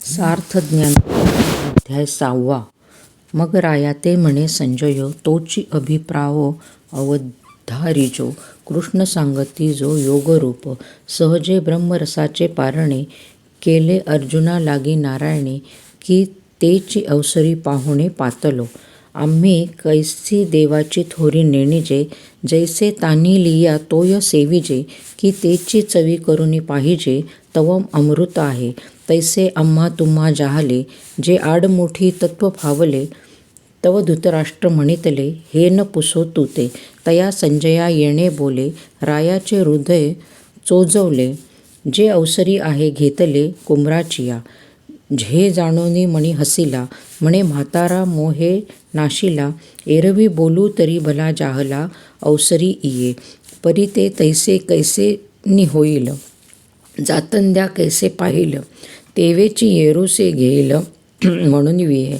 सार्थ ज्ञान अध्याय 6. मग राया ते म्हणे संजय तोची अभिप्राव अवधारिजो कृष्ण सांगती जो योगरूप सहजे ब्रह्मरसाचे पारणे केले अर्जुना लागी नारायणे की तेची अवसरी पाहुणे पातलो आम्ही कैसी देवाची थोरी नेणिजे जैसे तानी लिया तोय सेविजे की तेची चवी करुनी पाहिजे तव अमृत आहे तैसे आम्हा तुम्हा जाहले जे आडमुठी तत्व फावले तव धृतराष्ट्र म्हणितले हे न पुसो तू ते तया संजया येणे बोले रायाचे हृदय चोजवले जे अवसरी आहे घेतले कुमराचिया झे जाणोनी मणी हसिला म्हणे म्हातारा मोहे नाशिला एरवी बोलू तरी भला जाहला अवसरी इये परी ते तैसे कैसे नि होईल जातंद्या कैसे पाहिल तेवेची येरूसे घेईल म्हणून विये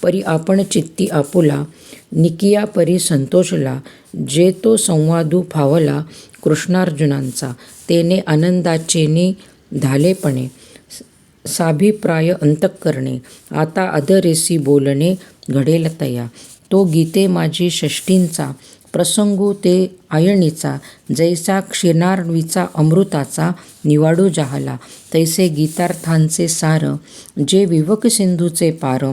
परी आपण चित्ती आपुला निकिया परी संतोषला जे तो संवादू फावला कृष्णार्जुनांचा तेने आनंदाचेनी धालेपणे साभिप्राय अंतःकरणे आता अधरेसी बोलणे घडेल तया तो गीते माझी षष्ठींचा प्रसंगू ते आयणीचा जैसा क्षीणार्णवीचा अमृताचा निवाडू जाहला तैसे गीतार्थांचे सार जे विवक सिंधूचे पार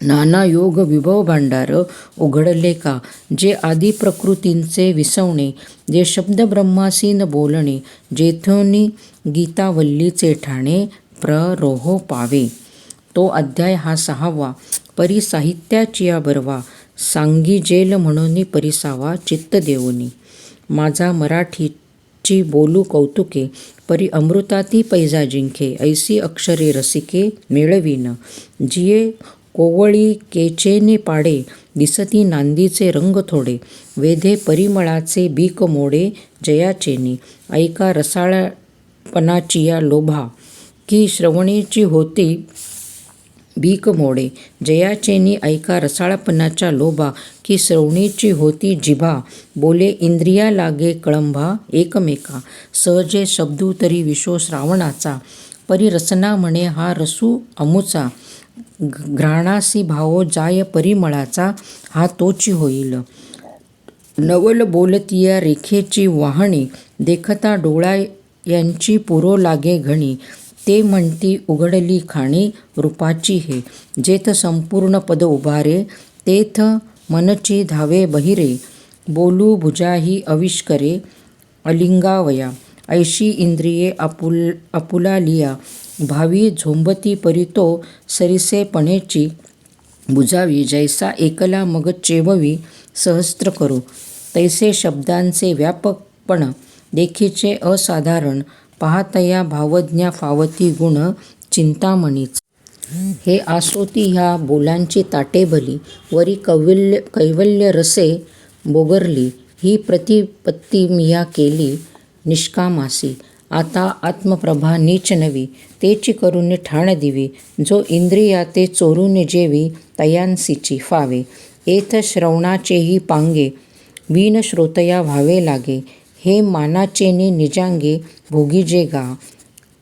नाना योग विभव भांडार उघडले का जे आदी प्रकृतींचे विसवणे जे शब्द ब्रह्मासीन बोलणे जेथोनी गीतावल्लीचे ठाणे प्ररोहो पावे. तो अध्याय हा 6वा. परी साहित्याचिया बरवा सांगीजेल म्हणून परिसावा चित्त देऊनी माझा मराठीची बोलू कौतुके परी अमृताती पैजा जिंके ऐसी अक्षरे रसिके मिळवीन जिये कोवळी केचेने पाडे दिसती नांदीचे रंग थोडे वेधे परिमळाचे बीक मोडे जयाचेनी ऐका रसाळपणाचिया लोभा की श्रवणेची होती बीक मोडे जयाचेनी ऐका रसाळपणाच्या लोभा की श्रवणीची होती जिभा बोले इंद्रिया लागे कळंभा एकमेका सहजे शब्दू तरी विशो श्रावणाचा परी रसना म्हणे हा रसू अमुचा घ्राणासी भावो जाय परिमळाचा हा तोची होईल नवल बोलतिया रेखेची वाहणी देखता डोळा यांची पुरो लागे घणी ते म्हणती उघडली खाणी रूपाची हे जेथ संपूर्ण पद उभारे तेथ मनची धावे बहिरे बोलू भुजाही आविष्करे अलिंगावया ऐशी इंद्रिये आपुला लिया भावी झोंबती परितो सरिसेपणेची बुजावी जैसा एकला मग चेववी सहस्त्र करू तैसे शब्दांचे व्यापकपण देखीचे असाधारण पाहतया भावज्ञा फावती गुण चिंतामणीच हे आसोती ह्या बोलांची ताटे भली वरी कैवल्य रसे बोगरली ही प्रतिपत्ती मिया केली निष्कामासी आता आत्मप्रभा नीच नवी तेची करून ठाण दिवी जो इंद्रिया ते चोरून जेवी तयांसीची फावे एथ श्रवणाचेही पांगे वीन श्रोतया व्हावे लागे हे मानाचेनी निजांगे भोगीजे गा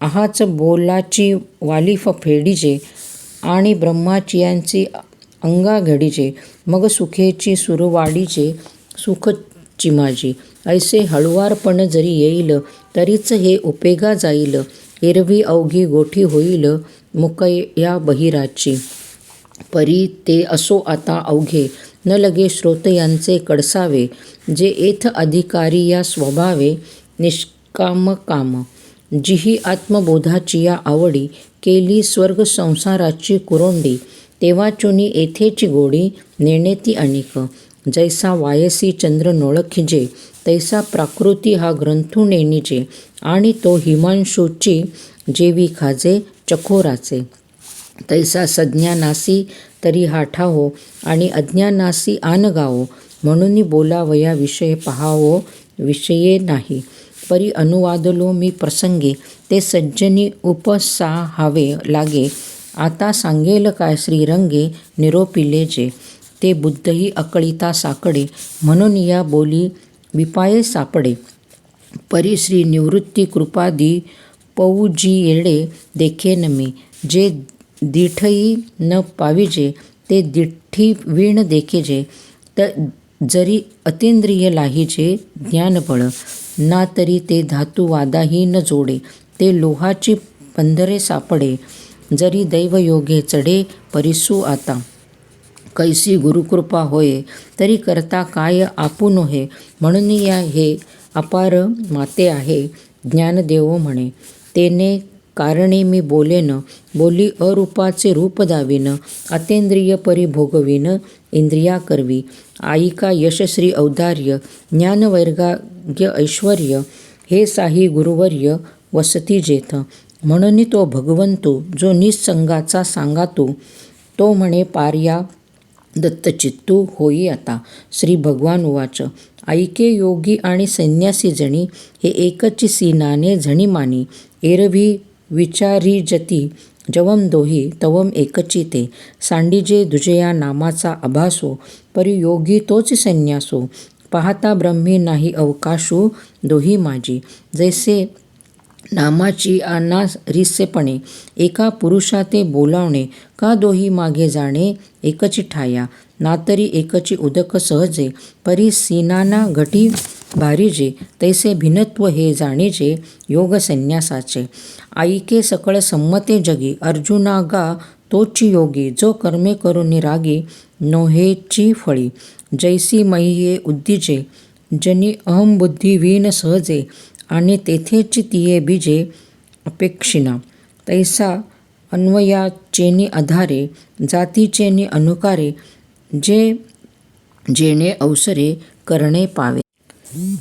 आहाच बोलाची वालिफ फेडीजे आणि ब्रह्माचियांची अंगा घडीजे मग सुखेची सुरवाडीजे सुख चिमाजी ऐसे हळुवारपण जरी येईल तरीच हे उपेगा जाईल एरवी अवघी गोठी होईल मुकया बहिराची परी ते असो आता अवघे न लगे श्रोत यांचे कडसावे जे एथ अधिकारी या स्वभावे निष्काम काम जिही आत्मबोधाचिया आवडी केली स्वर्ग संसाराची कुरोंडी तेव्हा चुनी येथेची गोडी नेणेती अनिक जैसा वायसी चंद्र नोळखिजे तैसा प्राकृती हा ग्रंथू नेणिजे आणि तो हिमांशूची जेवी खाजे चकोराचे तैसा सज्ञानासी तरी हा ठावो आणि अज्ञानासी आन गावो म्हणून बोलावया विषय पहावो विषये नाही परी अनुवादलो मी प्रसंगे ते सज्जनी उपसाहावे लागे आता सांगेल काय श्रीरंगे निरोपिले जे ते बुद्धही अकळिता साकडे म्हणून या बोली विपाये सापडे परी श्री निवृत्ती कृपादी पौजी येडे देखेन मी जे दिठई न पाविजे ते दिठ्ठी वीण देखिजे. जरी अतींद्रिय लाहिजे ज्ञानबळ ना तरी ते धातू वादाही न जोडे. ते लोहाची पंधरे सापडे जरी दैवयोगे चढे परिसू आता. कैसी गुरुकृपा होये तरी करता काय आपुन हे. म्हणून या हे अपार माते आहे ज्ञानदेव म्हणे. तेने कारणे मी बोलेन बोली अरूपाचे रूप दाविन. अतेंद्रिय परी भोगविन इंद्रिया करवी. आईका यशश्री औदार्य ज्ञानवैराग्य ऐश्वर्य हे साही गुरुवर्य वसती जेथ. म्हणून तो भगवंतो जो निसंगाचा सांगातो तो म्हणे पार्या दत्तचित्तू होई आता. श्री भगवान उवाच. ऐके योगी आणि संन्यासी जणी हे एकची सीनाने झणी मानी. एरवी विचारिजती जवम दोही तवम एकची ते. सांडिजे दुजया नामाचा अभासो परी योगी तोच संन्यासो. पाहता ब्रह्मी नाही अवकाशो दोही माझी. जैसे नामाची अनारिसेपणे एका पुरुषा ते बोलावणे का दोही मागे जाणे एकची ठाया. नातरी एकची उदक सहजे परी सीनाना घटी भारीजे. तैसे भिन्नत्व हे जाणीजे योग संन्यासाचे. ऐके सकळ संमते जगी अर्जुना गा तोची योगी. जो कर्मे करून रागी नोहेची फळी. जैसी महिये उद्दिजे जनी अहंबुद्धी वीन सहजे आणि तेथेची तिये बीजे अपेक्षिना. तैसा अन्वयाचेनी आधारे जातीचेनी अनुकारे जे जेणे अवसरे करणे पावे.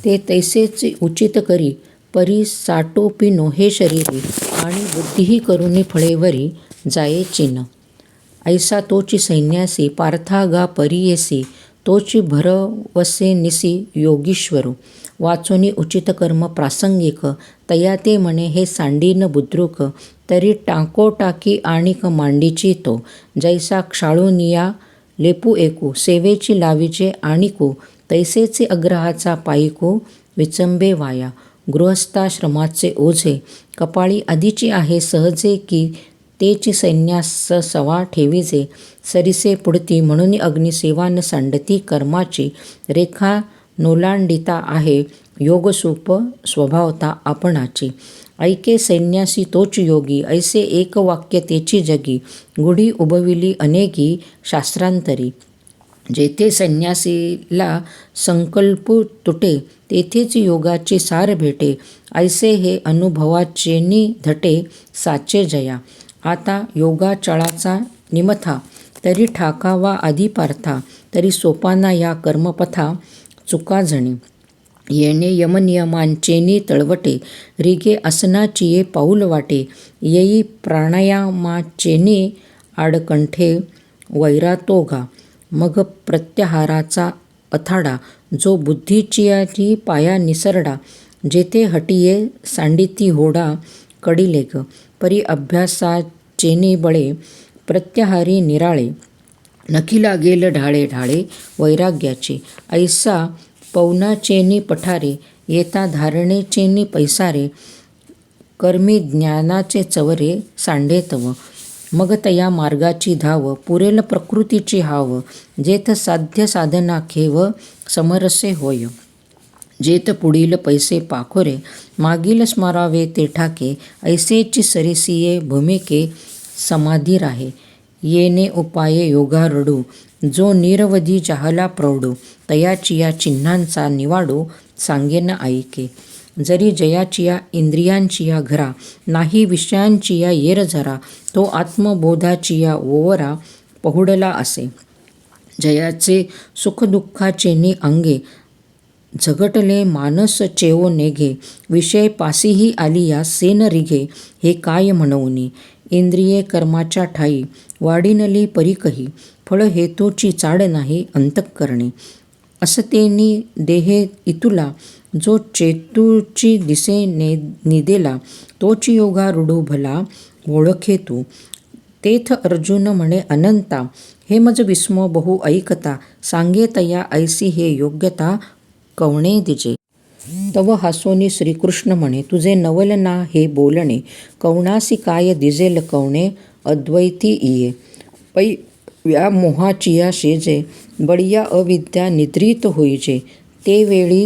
ते तैसेच उचित करी परी साटोपी नोहे शरीरी. आणि बुद्धिही करुणी फळेवरी जाये चिन्ह. ऐसा तोची संन्यासी पार्था गा परियेसी. तोची भरवसे निसी योगीश्वरू. वाचोनी उचित कर्म प्रासंगिक तया ते म्हणे हे सांडीन बुद्रुक. तरी टाको टाकी आणिक मांडीची तो. जैसा क्षाळुनिया लेपू एकू सेवेची लावीचे आणिकू. तैसेचे अग्रहाचा पायिकू विचंबे वाया. गृहस्थाश्रमाचे ओझे कपाळी आधीची आहे सहजे की तेची संन्यास सवा ठेविजे. सरिसे पुढती म्हणून अग्निसेवा न सांडती कर्माची. रेखा नोलांडिता आहे योगसूप स्वभावता आपणाची. ऐके संन्यासी तोच योगी ऐसे एक वाक्य तेची जगी. गुढी उभविली अनेकी शास्त्रांतरी. जेथे संन्यासीला संकल्प तुटे तेथेच योगाचे सार भेटे. ऐसे हे अनुभवाचेनी धटे साचे जया. आता योगाचळाचा निमथा तरी ठाकावा आधी पार्था. तरी सोपाना या कर्मपथा चुका जणी. येणे यमनियमांचेनी तळवटे रिगे आसनाचिये पाऊल वाटे. येई प्राणायामाचेनी आडकंठे वैरातोगा. मग प्रत्याहाराचा अथाडा जो बुद्धीचियाची पाया निसरडा. जेथे हटिये सांडिती होडा कडिलेग. परी अभ्यासाचेनी बळे प्रत्याहारी निराळे. नखी लागेल ढाळे ढाळे वैराग्याचे. ऐसा पवनाचेनी पठारे येता धारणेचेनी पैसारे. कर्मी ज्ञानाचे चवरे सांडे तव. मग तया मार्गाची धाव पुरेल प्रकृतीची हाव. जेथ साध्य साधना खेव समरसे होय. जेथ पुढील पैसे पाखोरे मागील स्मरावे ते ठाके. ऐसेची सरिसिये भूमिके समाधी राहे. येणे उपाये योगारडू जो निरवधी चाहला प्रौढू. तयाचिया चिन्हांचा निवाडू सांगेन ऐके. जरी जयाचिया इंद्रियांचिया घरा नाही विषयांचिया येर झरा. तो आत्मबोधाचिया ओवरा पहुडला असे. जयाचे सुखदुःखाचेनी अंगे झगटले मानस चेवो नेघे. विषय पासीही आलिया सेन रिघे हे काय म्हणूनी. इंद्रिये कर्माच्या ठाई वाढिनली परिकही. फळ हेतूची चाड नाही अंतःकरणी. असतेनी देहे इतुला जो चेतूची दिसे निदेला. तोची योगारूढू भला ओळखे तू. तेथ अर्जुन म्हणे अनंता हे मज विस्मो बहु ऐकता. सांगे तया ऐसी हे योग्यता कवणे दिजे. तव हासोनी श्रीकृष्ण म्हणे तुझे नवल ना हे बोलणे. कवणासी काय दिजेल कवणे अद्वैती इये. पै व्या मोहाचिया शेजे बळिया अविद्या निद्रित होईजे. ते वेळी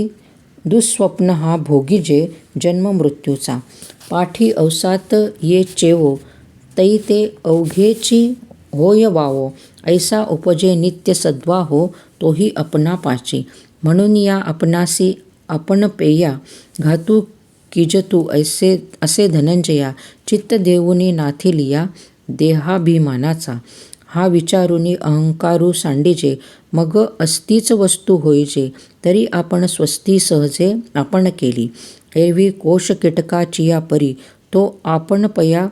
दुःस्वप्न हा भोगीजे जन्म मृत्यूचा. पाठी अवसात ये चेवो तै ते अवघेची होय वावो. ऐसा उपजे नित्य सद्वाहो तोही अपना पाची. म्हणून या आपणासी आपण पेया घातू किजतू असे धनंजया. चित्त देऊनी नाथिलिया देहाभिमानाचा. हा विचारुनी अहंकारू सांडिजे. मग अस्तीच वस्तू होईजे. तरी आपण स्वस्ती सहजे आपण केली. एरवी कोश कीटकाचिया परी तो आपण पया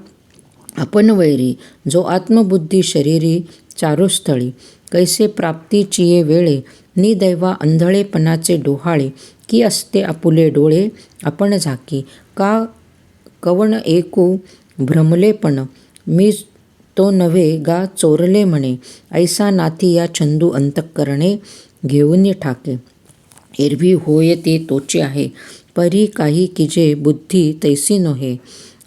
आपण वैरी. जो आत्मबुद्धी शरीरी चारुस्थळी. कैसे प्राप्तीचिये वेळे निदैवा अंधळेपणाचे डोहाळे. की असते आपुले डोळे आपण झाकी. का कवण एकू भ्रमलेपण मी तो नव्हे गा चोरले म्हणे. ऐसा नाथी या छंदू अंतःकरणे घेऊन ठाके. एरवी होय ते तोचे आहे परी काही किजे बुद्धी तैसी नोहे.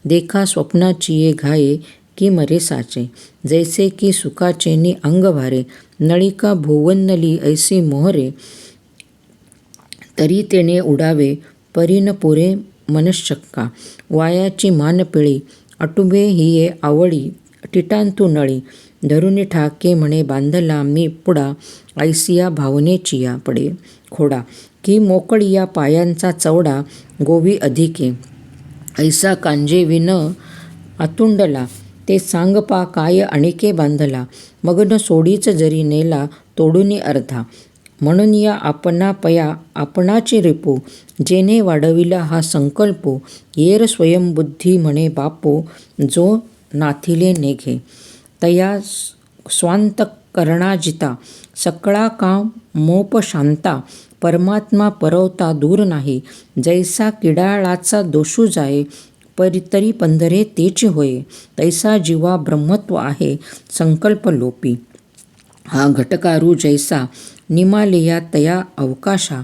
देखा स्वप्नाचिये घाये की मरे साचे. जैसे की सुखाचेनी अंग भारे नळिका भोवन्नली ऐसी मोहरे. तरी तेने उडावे परीन पुरे मनशक्का. वायाची मानपिळी अटुबे हिये आवळी टिटांतू नळी. धरुनी ठाके म्हणे बांधला मी पुडा. ऐसिया भावनेचिया पडे खोडा. की मोकळिया पायांचा चवडा गोवी अधिके. ऐसा कांजे विन आतुंडला ते सांगपा काय अणिके बांधला. मग न सोडीच जरी नेला तोडूनी अर्धा. म्हणून या आपणा पया आपणाची रिपू. जेने वाढविला हा संकल्पो येर स्वयंबुद्धी म्हणे बापो. जो नाथिले नेघे तया स्वांतकरणाजिता. सकळा का मोप शांता परमात्मा परवता दूर नाही. जैसा किडाळाचा दोषू जाये तरी पंधरे तेच होये. तैसा जीवा ब्रह्मत्व आहे संकल्प लोपी. हा घटकारू जैसा निमालेया तया अवकाशा.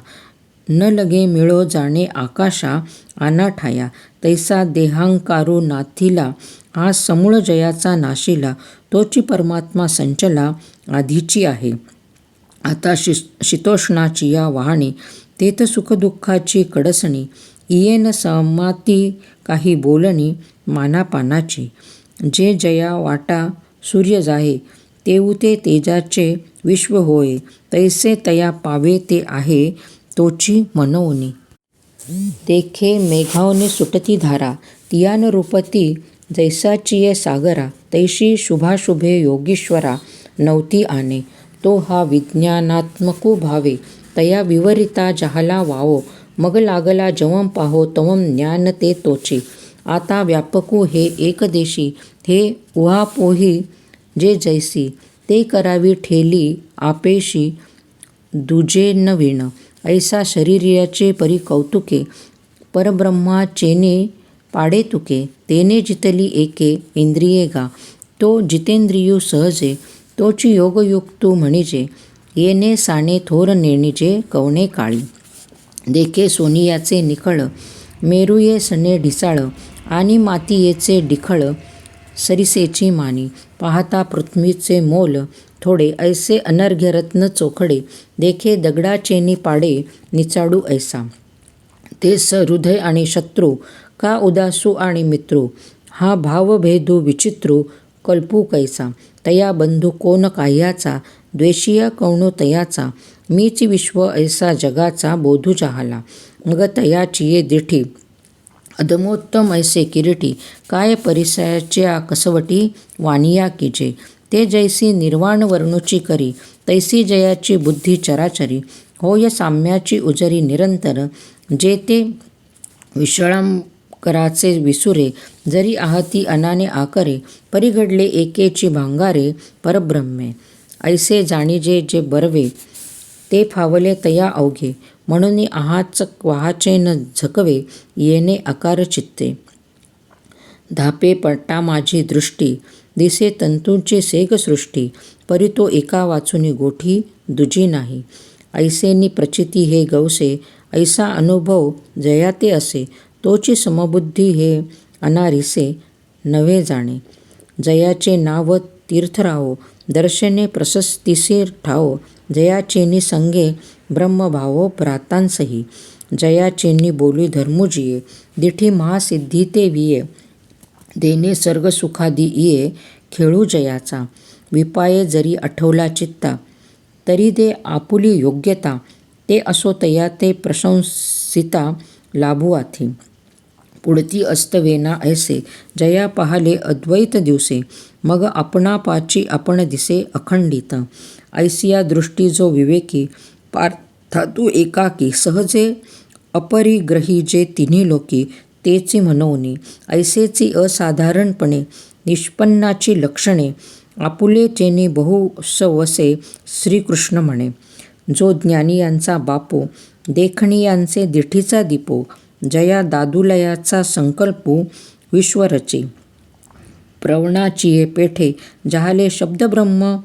न लगे मिळो जाणे आकाशा अनाठाया. तैसा देहांकारू नाथिला हा समूळ जयाचा नाशिला. तोची परमात्मा संचला आधीची आहे. आता शीतोष्णाची या वाहणी तेथ सुखदुःखाची कडसणी. इयेन समाती काही बोलणी मानापानाची. जे जया वाटा सूर्य जाहे तेऊते तेजाचे विश्व होय. तैसे तया पावे ते आहे तोची मनोनी. देखे मेघावनी सुटती धारा तियान रूपती जैसाचिये सागरा. तैशी शुभाशुभे योगीश्वरा नवती आने. तो हा विज्ञानात्मकू भावे तया विवरिता जहाला वावो. मग लागला जवं पाहो तवं ज्ञान ते तोचे. आता व्यापकू हे एकदेशी हे उहापोही जे जैसी. ते करावी ठेली आपेशी दुजे न विण. ऐसा शरीराचे परी कौतुके परब्रह्माचेने पाडे तुके. तेने जितली एके इंद्रिये गा. तो जितेंद्रियू सहजे तोची योगयुक्तू म्हणिजे. येणे साने थोर नेणिजे कवणे काळी. देखे सोनियाचे निखळ मेरुये सणे ढिसाळ. आणि मातीयेचे डिखळ सरिसेची मानी. पाहता पृथ्वीचे मोल थोडे ऐसे अनर्घ्यरत्न चोखडे. देखे दगडाचेनी पाडे निचाडू ऐसा. ते सहृदय आणि शत्रू का उदासू आणि मित्रू. हा भावभेदू विचित्रू कल्पू कैसा. तया बंधू कोण काह्याचा द्वेषीया कवणो तयाचा. मीच विश्व ऐसा जगाचा बोधू चाहला. मग तयाचिये दिठी अधमोत्तम ऐसे किरीटी. काय परिसयाच्या कसवटी वानिया कीजे. ते जैसी निर्वाण वर्णुची करी तैसी जयाची बुद्धी चराचरी. होय साम्याची उजरी निरंतर. जे ते विषळांकराचे विसुरे. जरी आहती अनाने आकरे. परिघडले एकेची भांगारे परब्रह्मे. ऐसे जाणीजे जे बरवे ते फावले तया अवघे. म्हणून आहाच वाहाचे न झकवे येणे आकार चित्ते. धापे पटा माझी दृष्टी दिसे तंतूंची सेग सृष्टी. परी तो एका वाचुनी गोठी दुजी नाही. ऐसेनी प्रचिती हे गवसे ऐसा अनुभव जयाते असे. तोची समबुद्धी हे अनारिसे नव्हे जाणे. जयाचे नाव तीर्थराव, दर्शने प्रशस्तीसे ठाव, जयाचेनी संगे ब्रह्मभावो भ्रातांसही, जयाचेनी बोली धर्मुजिये, दिठी महासिद्धी ते विये, देणे सर्ग सुखादी इये, खेळू जयाचा, विपाये जरी आठवला चित्ता, तरी दे आपुली योग्यता, ते असो तया ते प्रशंसिता लाभू आथी, पुढती अस्तवेना ऐसे, जया पाहले अद्वैत दिवसे, मग आपणापाची आपण दिसे अखंडित, ऐसिया दृष्टी जो विवेकी, पार्थातू एकाकी, सहजे अपरिग्रही जे तिन्ही लोकी, तेची म्हणवनी, ऐसेची असाधारणपणे निष्पन्नाची लक्षणे, आपुले चेनी बहुसवसे श्रीकृष्ण म्हणे, जो ज्ञानियांचा बापो, देखणियांचे दिठीचा दीपो, जया दादुलयाचा संकल्पू विश्वरची, प्रवणाचिये पेठे, जहाले शब्दब्रह्म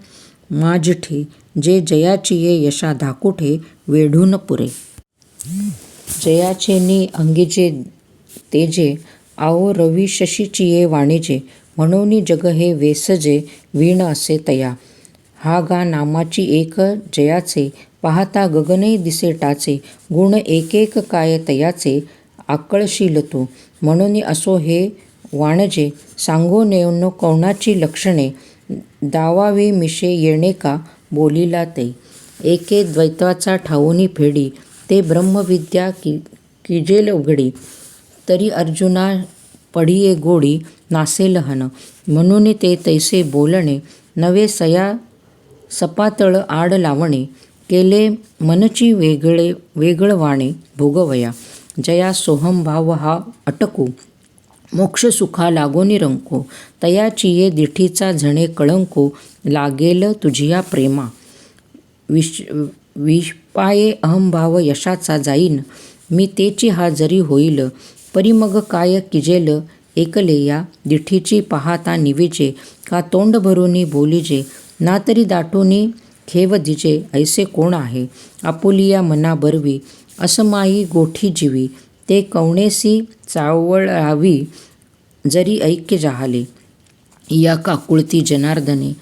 माझिठे, जे जयाचिये यशा धाकुठे, वेढून पुरे, जयाचेनी अंगिजे तेजे, आओ रवी शशीचिये वाणिजे, म्हणून जग हे वेसजे, वीण असे तया, हा गा नामाची एक जयाचे, पाहता गगनही दिसे टाचे, गुण एकेक काय तयाचे, आकळशील तू, म्हणून असो हे वाणजे, सांगो नेवनो कोणाची लक्षणे, दावावी मिशे येणे का, बोलिला ते, एके द्वैताचा ठाऊनी फेडी, ते ब्रह्मविद्या किजेल उघडी, तरी अर्जुना पडिये गोडी, नासेल हन, म्हणून ते तैसे बोलणे, नवे सया सपातळ आड लावणे, केले मनची वेगळवाणे भोगवया, जया सोहम भाव हा अटकू, मोक्ष सुखा लागोनी रंको, तयाचिये दिठीचा झणे कळंको, लागेल तुझिया प्रेमा, विपाये अहंभाव यशाचा जाईन, मी तेची हा जरी होईल, परी मग काय किजेल एकलेया, दिठीची पाहता निविजे, का तोंड भरूनी बोलिजे, ना तरी दाटूनी खेव दिजे, ऐसे कोण आहे, आपुलिया मना बरवी, असमाई गोठी जीवी, ते कवणेसी चावळावी, जरी ऐक्य जाहले, या काकुळती जनार्दने,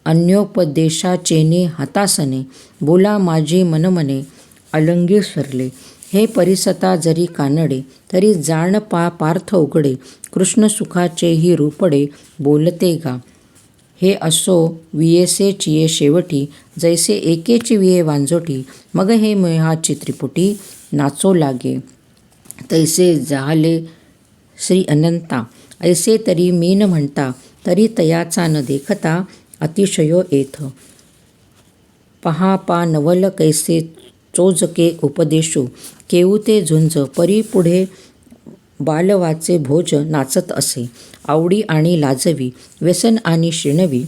अन्योपदेशाचेने हातासने, बोला माझे मनमने, अलंगी सरले, हे परिसता जरी कानडे, तरी जाण पार्थ उघडे, कृष्ण सुखाचेही रूपडे, बोलते गा, हे असो वियेसे चिये शेवटी, जैसे एकेची विये वांजोटी, मग हे मोहाची त्रिपुटी, नाचो लागे, तैसे जाहले श्री अनंता, ऐसे तरी मीन म्हणता, तरी तयाचा न देखता, अतिशयो येथ, पहा पा नवल कैसे चोजके उपदेशू, केऊते झुंज, परी पुढे बालवाचे भोज नाचत असे, आवडी आणि लाजवी, व्यसन आणि शिणवी,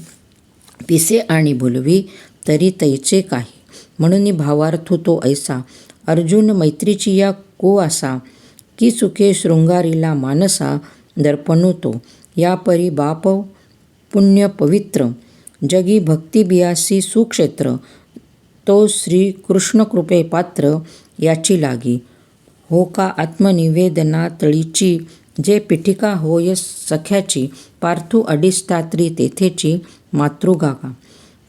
पिसे आणि भुलवी, तरी तैचे काही, म्हणून भावार्थू तो ऐसा, अर्जुन मैत्रीची या को असा, की चुके शृंगारीला मानसा, दर्पणू तो, या परी बाप पुण्य पवित्र, जगी भक्ती बियासी सुक्षेत्र, तो श्री कृष्ण कृपे पात्र, याची लागी, हो का आत्मनिवेदना तळीची, जे पिठिका होय सख्याची, पार्थू अडिष्टात्री तेथेची, मातृगागा,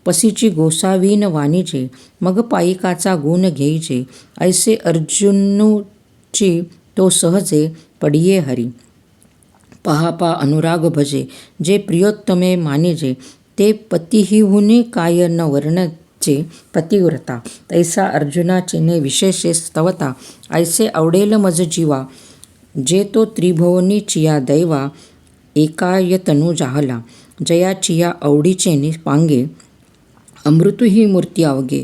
पसीची गोसावीन वाणिजे, मग पायिकाचा गुण घेईजे, ऐसे अर्जुनूची तो सहजे, पडिये हरी, पहा पा अनुराग भजे, जे प्रियोत्तमे मानिजे, ते पतीहिहुनी काय न वर्णचे, पतिव्रता, तैसा अर्जुनाचेने विशेषे स्तवता, ऐसे आवडेल मज जीवा, जे तो त्रिभुवनी चिया दैवा, एकायतनु जाहला, जयाचिया आवडीचेने पांगे, अमृतही मूर्ती अवघे,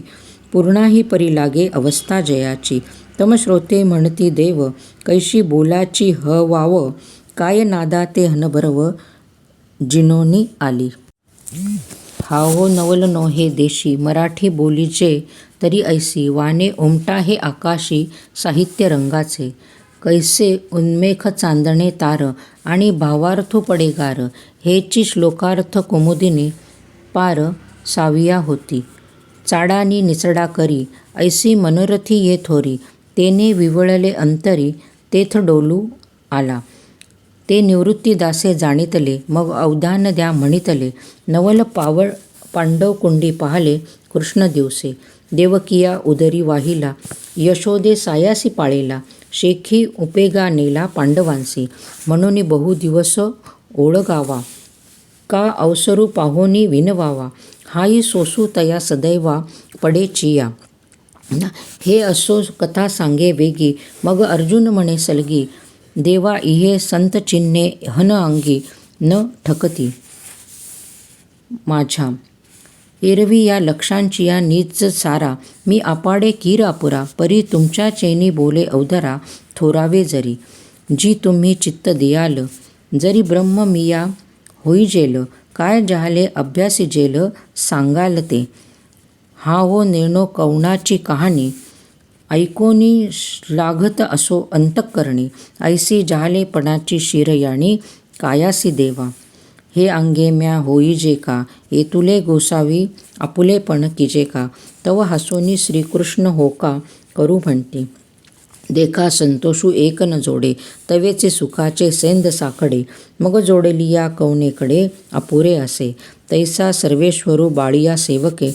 पूर्णाही परी लागे अवस्था जयाची, तम श्रोते म्हणती देव, कैशी बोलाची हवाव, काय नादा ते हनभरव, जिनोनी आली, हाहो नवल नो हे देशी, मराठी बोलीचे तरी ऐसी, वाने उमटा हे आकाशी, साहित्य रंगाचे, कैसे उन्मेख चांदणे तार, आणि भावार्थू पडे गार, हेची श्लोकार्थ कुमुदिनी, पार साविया होती, चाडानी निचडा करी, ऐसी मनोरथी ये थोरी, तेने विवळले अंतरी, तेथ डोलू आला, ते निवृत्तीदासे जाणितले, मग अवधान द्या म्हणितले. नवल पांडव कुंडी पाहले कृष्ण दिवसे. देवकिया उदरी वाहिला, यशोदे सायासी पाळिला. शेखी उपेगा नेला पांडवांसी, म्हणून बहु दिवस ओळगावा. का अवसरू पाहोनी विनवावा, हाई सोसू तया सदैवा पडे चिया. हे असो कथा सांगे वेगी, मग अर्जुन म्हणे सलगी. देवा इहे संत चिन्हे हन अंगी, न ठकती माझ्या. एरवी या लक्षांचिया नीच सारा, मी आपाडे कीर अपुरा. परी तुमच्या चैनी बोले अवधरा, थोरावे जरी. जी तुम्ही चित्त दियाल, जरी ब्रह्म मिया होई जेल. काय जाहले अभ्यासी जेल, सांगाल ते. हा हो नेणो कवनाची कहाणी, ऐकोनी लागत असो अंतःकरणी. ऐसी जाहलेपणाची शिरयाणी, कायासी देवा. हे अंगे म्या होई जे का, येतुले गोसावी आपुलेपण किजे का. तव हसोनी श्रीकृष्ण होका करू म्हणती. देखा संतोषू एक न जोडे, तवेचे सुखाचे सेंद साखडे. मग जोडलिया कवनेकडे अपुरे असे, तैसा सर्वेश्वरू बाळिया सेवके.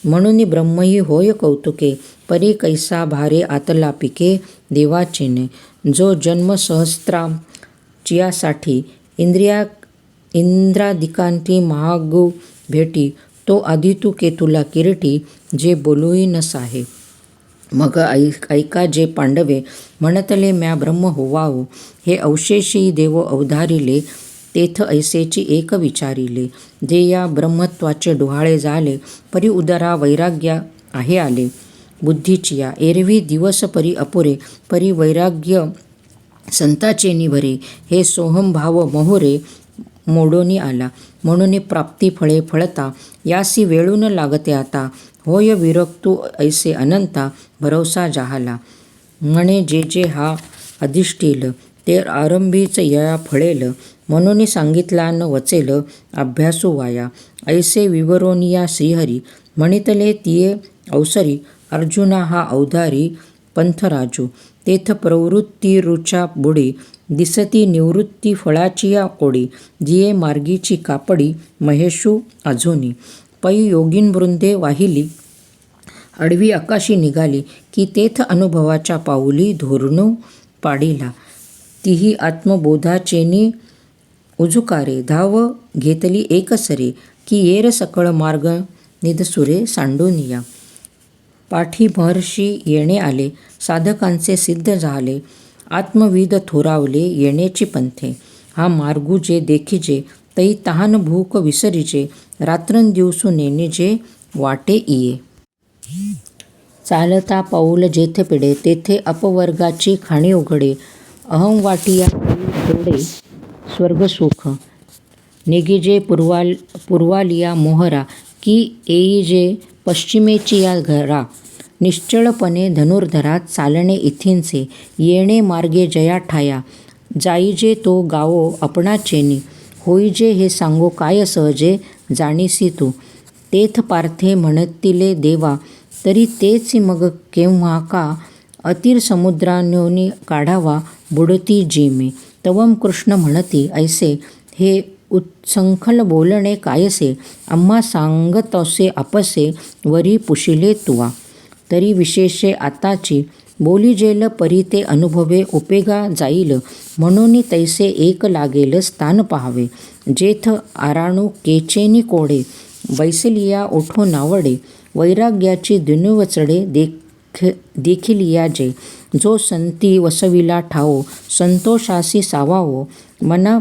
म्हणून ब्रह्मही होय कौतुके, परी कैसा भारे आतला पिके देवाचीने. जो जन्म सहस्त्रा चियासाठी, इंद्रादिकांती महागू भेटी. तो आदितू केतुला किरीटी, जे बोलूही न साहे. मग ऐका जे पांडवे, म्हणतले म्या ब्रह्म होवावो. हे अवशेषी देव अवधारिले, तेथ ऐसेची एक विचारिले. जे या ब्रह्मत्वाचे डोहाळे झाले, परी उदरा वैराग्य आहे आले. बुद्धीचिया एरवी दिवस परी अपुरे, परी वैराग्य संताचे निभरे. हे सोहम भाव मोहोरे मोडोनी आला, म्हणून प्राप्ती फळे फळता. यासी वेळून लागते आता, होय विरक्तू ऐसे अनंता. भरवसा जाहाला, म्हणे जे जे हा अधिष्ठील, ते आरंभीच या फळेल. म्हणून सांगितला न वचेल अभ्यासू वाया. ऐसे विवरोनिया श्रीहरी, म्हणितले तिये अवसरी. अर्जुना हा अवधारी पंथराजू, तेथ प्रवृत्ती रुचा बुडी. दिसती निवृत्ती फळाचिया कोडी, जिये मार्गीची कापडी महेशू अजूनी. पै योगीनवृंदे वाहिली, आडवी आकाशी निघाली. की तेथ अनुभवाच्या पाऊली धोरणू पाडिला. तीही आत्मबोधाचेनी उजुकारे, धाव घेतली एकसरे. की येर सकळ मार्ग निधसुरे सांडूनिया. पाठी महर्षी येणे आले, साधकांचे सिद्ध झाले. आत्मविद थोरावले येण्याची पंथे. हा मार्गू जे देखिजे, तै तहान भूक विसरिजे. रात्रंदिवसू नेणे जे वाटे इये. चालता पाऊल जेथे पिडे, तेथे अपवर्गाची खाणी उघडे. अहं वाटिया जोडे स्वर्गसुख, निघिजे पूर्वालिया मोहरा. की येईजे पश्चिमेची या घरा. निश्चळपणे धनुर्धरा चालणे इथिंचे. येणे मार्गे जया ठाया, जाईजे तो गावो आपणाचेनी. होईजे हे सांगो काय सहजे, जाणीसी तू. तेथ पार्थे म्हणतिले देवा, तरी तेच मग केव्हा का. अतीर समुद्रान्योनी काढावा, बुडती जी मी. तवम कृष्ण म्हणती ऐसे, हे उत्संखल बोलणे कायसे. आम्हा सांगतसे आपसे, वरी पुशिले तुवा. तरी विशेषे आताची, बोलिजेल परी ते अनुभवे उपेगा जाईल. म्हणून तैसे एक लागेल स्थान पाहावे. जेथ आराणू केचेनी कोडे, वैसलिया ओठो नावडे. वैराग्याची दिनुवचडे देखिलिया जे. जो संती वसविला ठावो, संतोषासी सावावो. मना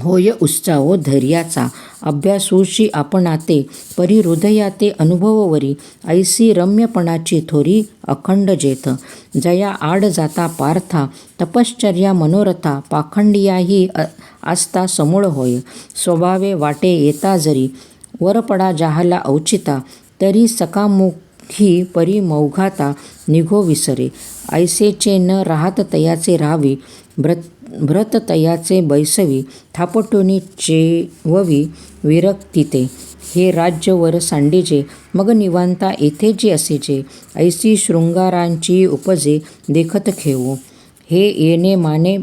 होय उत्साहो धैर्याचा, अभ्यासूशी आपणाते. परी हृदयाते अनुभववरी, ऐसी रम्यपणाची थोरी अखंड जेथ. जया आड जाता पार्था, तपश्चर्या मनोरथा. पाखंडियाही आस्था समूळ होय, स्वभावे वाटे येता जरी. वरपडा जाहला औचिता, तरी सकामुखी परी मौघाता. निघो विसरे, ऐसेचे न राहत तयाचे राहावी. भ्रत तयाचे बैसवी, थापटुनी चेववी विरक्तिते. हे राज्य वर सांडिजे, मग निवांता येथे जे असेजे. ऐसी शृंगारांची उपजे, देखत खेवो. हे येणे माने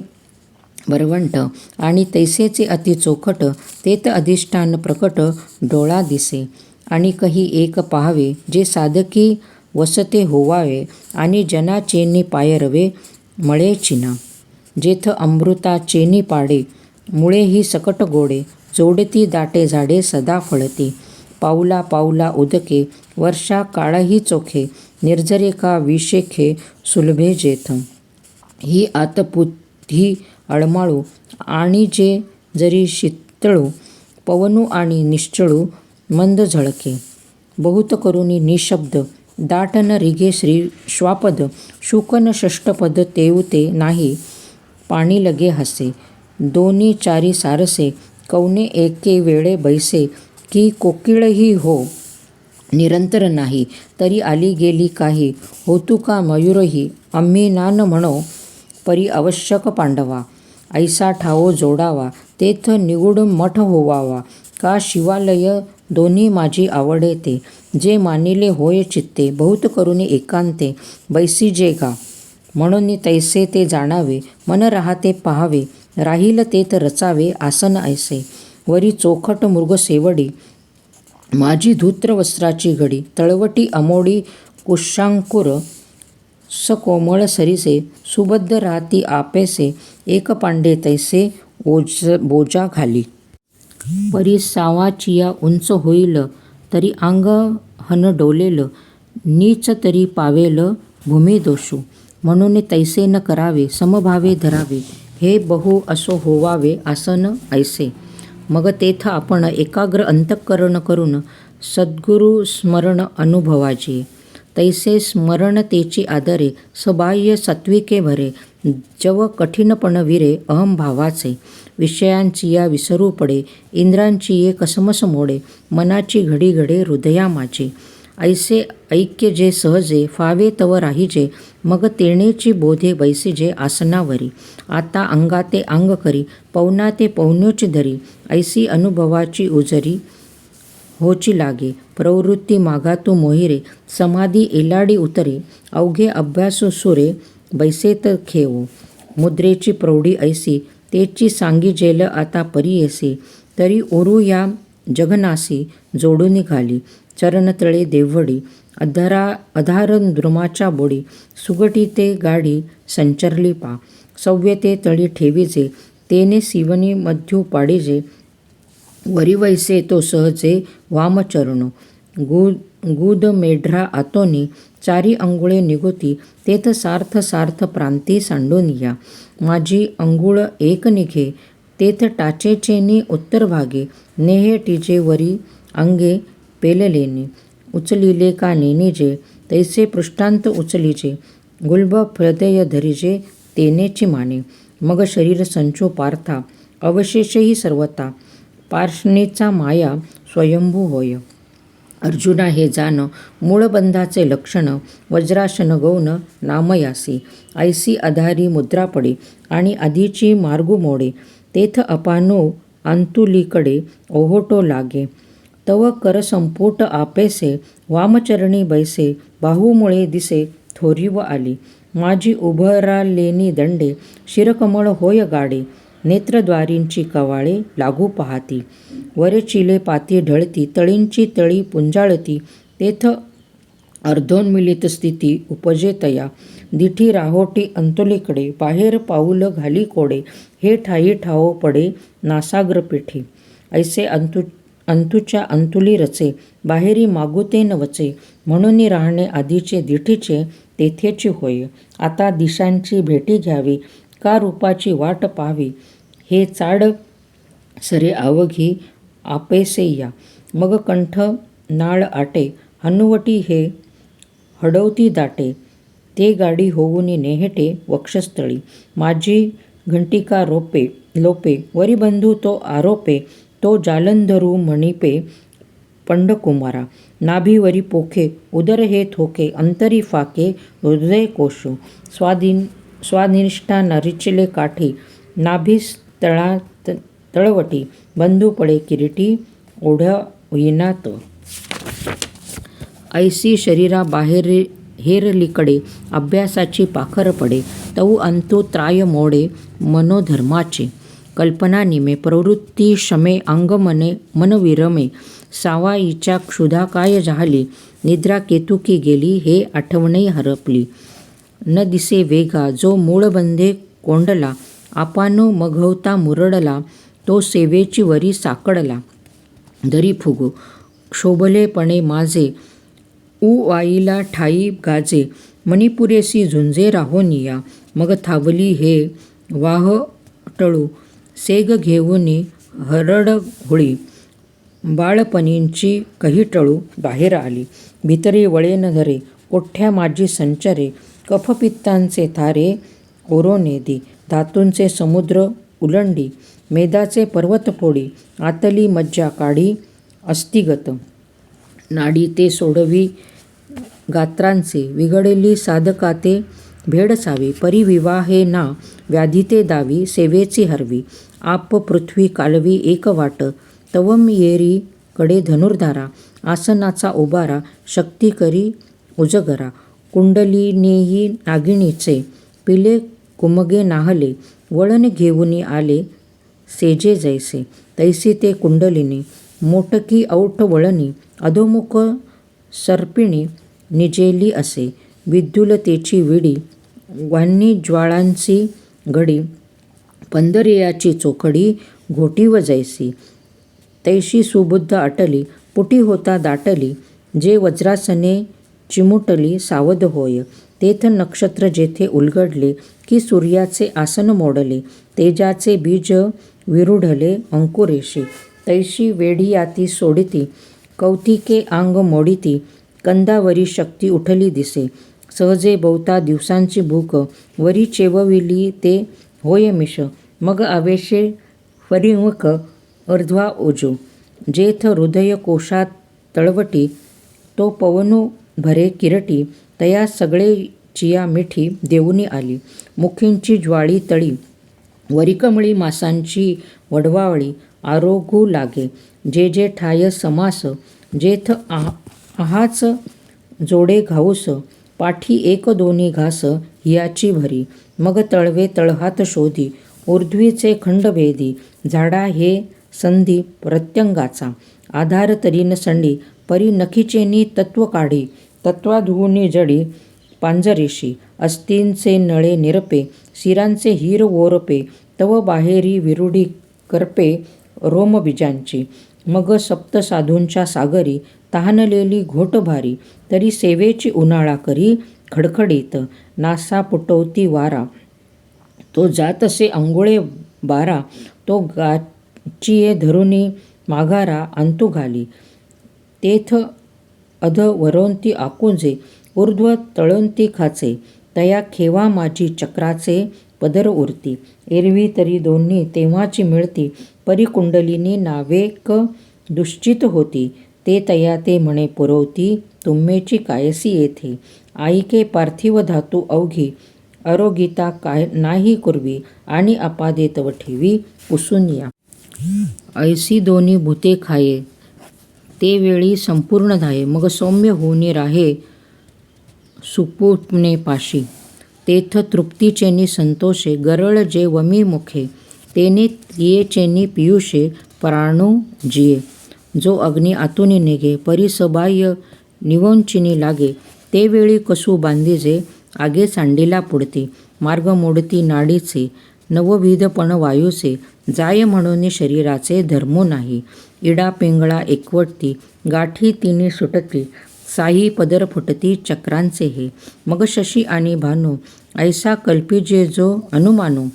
वरवंट आणि तैसेचे अति चोखट तेत अधिष्ठान प्रकट डोळा दिसे आणि कही एक पाहावे जे साधकी वसते होवावे आणि जना चेनी पायरवे मळे चिना जेथ अमृता चेनी पाडे मुळे ही सकट गोडे जोडती दाटे झाडे सदा फळती पाऊला पाऊला उदके वर्षा काळही चोखे निर्जरे का विशेखे सुलभे जेथ ही आतपुधी अळमाळू आणि जे जरी शीतळू पवनू आणि निश्चळू मंद झळके बहुत करुनी निशब्द दाटन रिगे श्री श्वापद शुकन षष्टपद तेवते नाही पाणी लगे हसे दोन्ही चारी सारसे कौने एके वेळे बैसे की कोकिळही हो निरंतर नाही तरी आली गेली काही होतू का मयूरही आम्ही नान म्हणो परी आवश्यक पांडवा ऐसा ठावो जोडावा तेथ निगूढ मठ होवावा का शिवालय दोन्ही माझी आवडे ते जे मानिले होय चित्ते बहुत करुनी एकांते बैसी जे गा म्हणून तैसे ते जाणावे मन राहते पाहावे राहील तेथ रचावे आसन ऐसे वरी चोखट मृग सेवडी माझी धूत्र वस्त्राची घडी तळवटी अमोडी कुशांकुर सकोमळ सरीसे सुबद्ध राहती आपेसे एक पांडे तैसे बोजा घाली परी सावाचिया उंच होईल तरी अंग हन डोलेल नीच तरी पावेल भूमी दोषू म्हणून तैसे न करावे समभावे धरावे हे बहु असो होवावे आसन ऐसे मग तेथ आपण एकाग्र अंतःकरण करून सद्गुरु स्मरण अनुभवाचे तैसे स्मरण तेची आदरे सबाह्य सात्विके भरे जव कठीणपण विरे अहंभावाचे विषयांची या विसरू पडे इंद्रांची ये कसमस मोडे मनाची घडी घडे हृदया माझे ऐसे ऐक्य जे सहजे फावे तव राहिजे मग तेणेची बोधे बैसिजे आसनावरी आता अंगाते अंग करी पवना ते पवन्योची धरी ऐसी अनुभवाची उजरी होची लागे प्रवृत्ती मागातू मोहिरे समाधी एलाडी उतरे अवघे अभ्यासू सुरे बैसेत खेवो मुद्रेची प्रौढी ऐसी तेची सांगी जेल आता परियेसी तरी ओरू या जगनासी जोडून घाली चरणतळे देवडी अधार द्रुमाच्या बोडी सुगटी ते गाडी संचरली पा सव्यते तळी ठेवीजे तेने सिवनी मध्यू पाडीजे वरी वैसे तो सहजे वामचरणो गुद मेढ्रा आतोनी चारी अंगुळे निगोती तेथ सार्थ सार्थ प्रांती सांडून या माझी अंगुळ एक निघे तेथ टाचेचेनी उत्तर भागे नेहे टिजे वरी अंगे पेललेने उचलिले का नेनीजे तैसे पृष्ठांत उचलीजे गुल्ब हृदय धरिजे तेनेची माने मग शरीर संचो पार्था अवशेषही सर्वता पार्ष्णीचा माया स्वयंभू होय अर्जुना हे जान मूळबंधाचे लक्षण वज्रासन गौन नामयासी ऐसी आधारी मुद्रा पडे आणि आधीची मार्गू मोडे तेथ अपानो अंतुलीकडे ओहोटो लागे तव कर संपुट आपेसे वामचरणी बैसे बाहूमुळे दिसे थोरीव आली माझी उभरालेनी दंडे शिरकमळ होय गाडे नेत्रद्वारींची कवाळे लागू पाहती वरे चिले पाती ढळती तळींची तळी पुंजाळती तेथ अर्धोन्मिलित स्थिती उपजे तया दिठी राहोटी अंतुलीकडे बाहेर पाऊल घाली कोडे हे ठाई ठाओ पडे नासाग्र पिठी ऐसे अंतुच्या अंतुली रचे बाहेरी मागुते न वचे म्हणून राहणे आधीचे दिठीचे तेथेची होय आता दिशांची भेटी घ्यावी का रूपाची वाट पाहावी हे चाड सरे अवघी आपेसे या मग कंठ नाळ आटे हनुवटी हे हडवती दाटे ते गाडी होऊन नेहटे वक्षस्थळी माझी घंटिका लोपे वरी बंधू तो आरोपे तो जालंधरू मणिपे पंडकुमारा नाभीवरी पोखे उदर हे थोके अंतरी फाके हृदय कोशो स्वानिष्ठा नरिचले काठी नाभीस तळवटी बंधू पडे किरीटी ओढ्या होईनात ऐसी शरीरा बाहेर हेरलीकडे अभ्यासाची पाखर पडे तऊ अंतो त्राय मोडे मनोधर्माचे. कल्पना निमे प्रवृत्ती शमे अंग मन विरमे. सावाईच्या क्षुधा काय झाली, निद्रा केतुकी गेली, हे आठवणे हरपली. न दिसे वेगा जो मूळबंधे कोंडला, आपानो मघवता मुरडला, तो सेवेची वरी साकडला. धरी फुगो क्षोभलेपणे माझे, वाईला ठाई गाजे, मणिपुरेसी झुंजे राहोनिया. मग थावली हे वाहटळू, सेग घेऊनी हरडहोळी, बाळपणींची कहीटळू बाहेर आली. भितरी वळेन धरे कोठ्या माझी संचरे, कफपित्तांचे थारे ओरोनेदी, धातूंचे समुद्र उलंडी, मेदाचे पर्वत फोडी, आतली मज्जा काढी अस्थिगत नाडी. ते सोडवी गात्रांचे विघडली साधकाते भेडसावी, परिविवाहे ना व्याधिते दावी, सेवेची हरवी. आप पृथ्वी कालवी एक वाट, तवम येरी कडे धनुर्धारा, आसनाचा उबारा, शक्ती करी उजगरा. कुंडलिनीही नागिणीचे पिले कुमगे नाहले, वळण घेऊनी आले सेजे जैसे. तैसी ते कुंडलिनी मोटकी औठ वळणी, अधोमुख सर्पिणी निजेली असे. विद्युलतेची विडी वान्ही ज्वाळांची घडी, पंधरेयाची चोखडी घोटीव जैसी. तैशी सुबुद्ध अटली पुटी होता दाटली, जे वज्रासने चिमुटली सावध होय. तेथ नक्षत्र जेथे उलगडले, की सूर्याचे आसन मोडले, तेजाचे बीज विरूढले अंकुरेशी. तैशी वेढियाती सोडिती, कौतिके आंग मोडिती, कंदावरी शक्ती उठली दिसे. सहजे बहुता दिवसांची भूक, वरी चेवविली ते होय मिश. मग आवेशे फरिमुख अर्ध्वा ओजो, जेथ हृदय कोशात तळवटी, तो पवनु भरे किरटी, तया सगळे चिया मिठी देऊनी आली. मुखींची ज्वाळी तळी, वरिकमळी मासांची वडवावळी, आरोगू लागे जे जे ठाय समास, जेथ आहाच जोडे घाऊस, पाठी एक दोन्ही घास हियाची भरी. मग तळवे तळहात शोधी, ऊर्ध्वीचे खंडभेदी, झाडा हे संधी प्रत्यंगाचा, आधार तरीन संडी, परी नखीचेनी तत्व काढी, तत्वाधुनी जडी पांजरेशी. अस्तींचे नळे निरपे, शिरांचे हीर ओरपे, तव बाहेरी विरुढी करपे रोमबीजांची. मग सप्त साधूंच्या सागरी, तहानलेली घोट भारी, तरी सेवेची उन्हाळा करी खडखडीत. नासा पुटवती वारा, तो जातसे अंघोळे बारा, तो गाचिये धरुनी माघारा अंतू घाली. तेथ अध वरोंती आकुंजे, ऊर्ध्व तळोंती खाचे, तया खेवा माझी चक्राचे पदर उरती. एरवी तरी दोन्ही तेव्हाची मिळती, परी कुंडलिनी नावेक दुश्चित होती. ते तया ते म्हणे पुरवती, तुम्मेची कायसी येथे. आईके पार्थिव धातू अवघी, आरोगिता काय नाही कुरवी, आणि अपादे तव ठेवी पुसून या. ऐसी दोन्ही भूते खाये, ते वेळी संपूर्ण धाये. मग सौम्य होऊनी राहे सुपुपणे पाशी, तेथ तृप्तीचेनी संतोषे, गरळ जे वमी मुखे, तेने तियेचेनी पियुषे प्राणो जिये. जो अग्नी आतुनी निघे, परी सबाह्य निवोंचिनी लागे, ते वेळी कसू बांधिजे आगे सांडीला पुढती. मार्ग मोडती नाडीचे, नवविधपण वायूचे, जाय म्हणून शरीराचे धर्मो नाही. इडा पिंगळा एकवटती, गाठी तिनी सुटती, साही पदर फुटती चक्रांचे हे. मग शशी आणि भानू ऐसा कल्पिजे जो अनुमानू,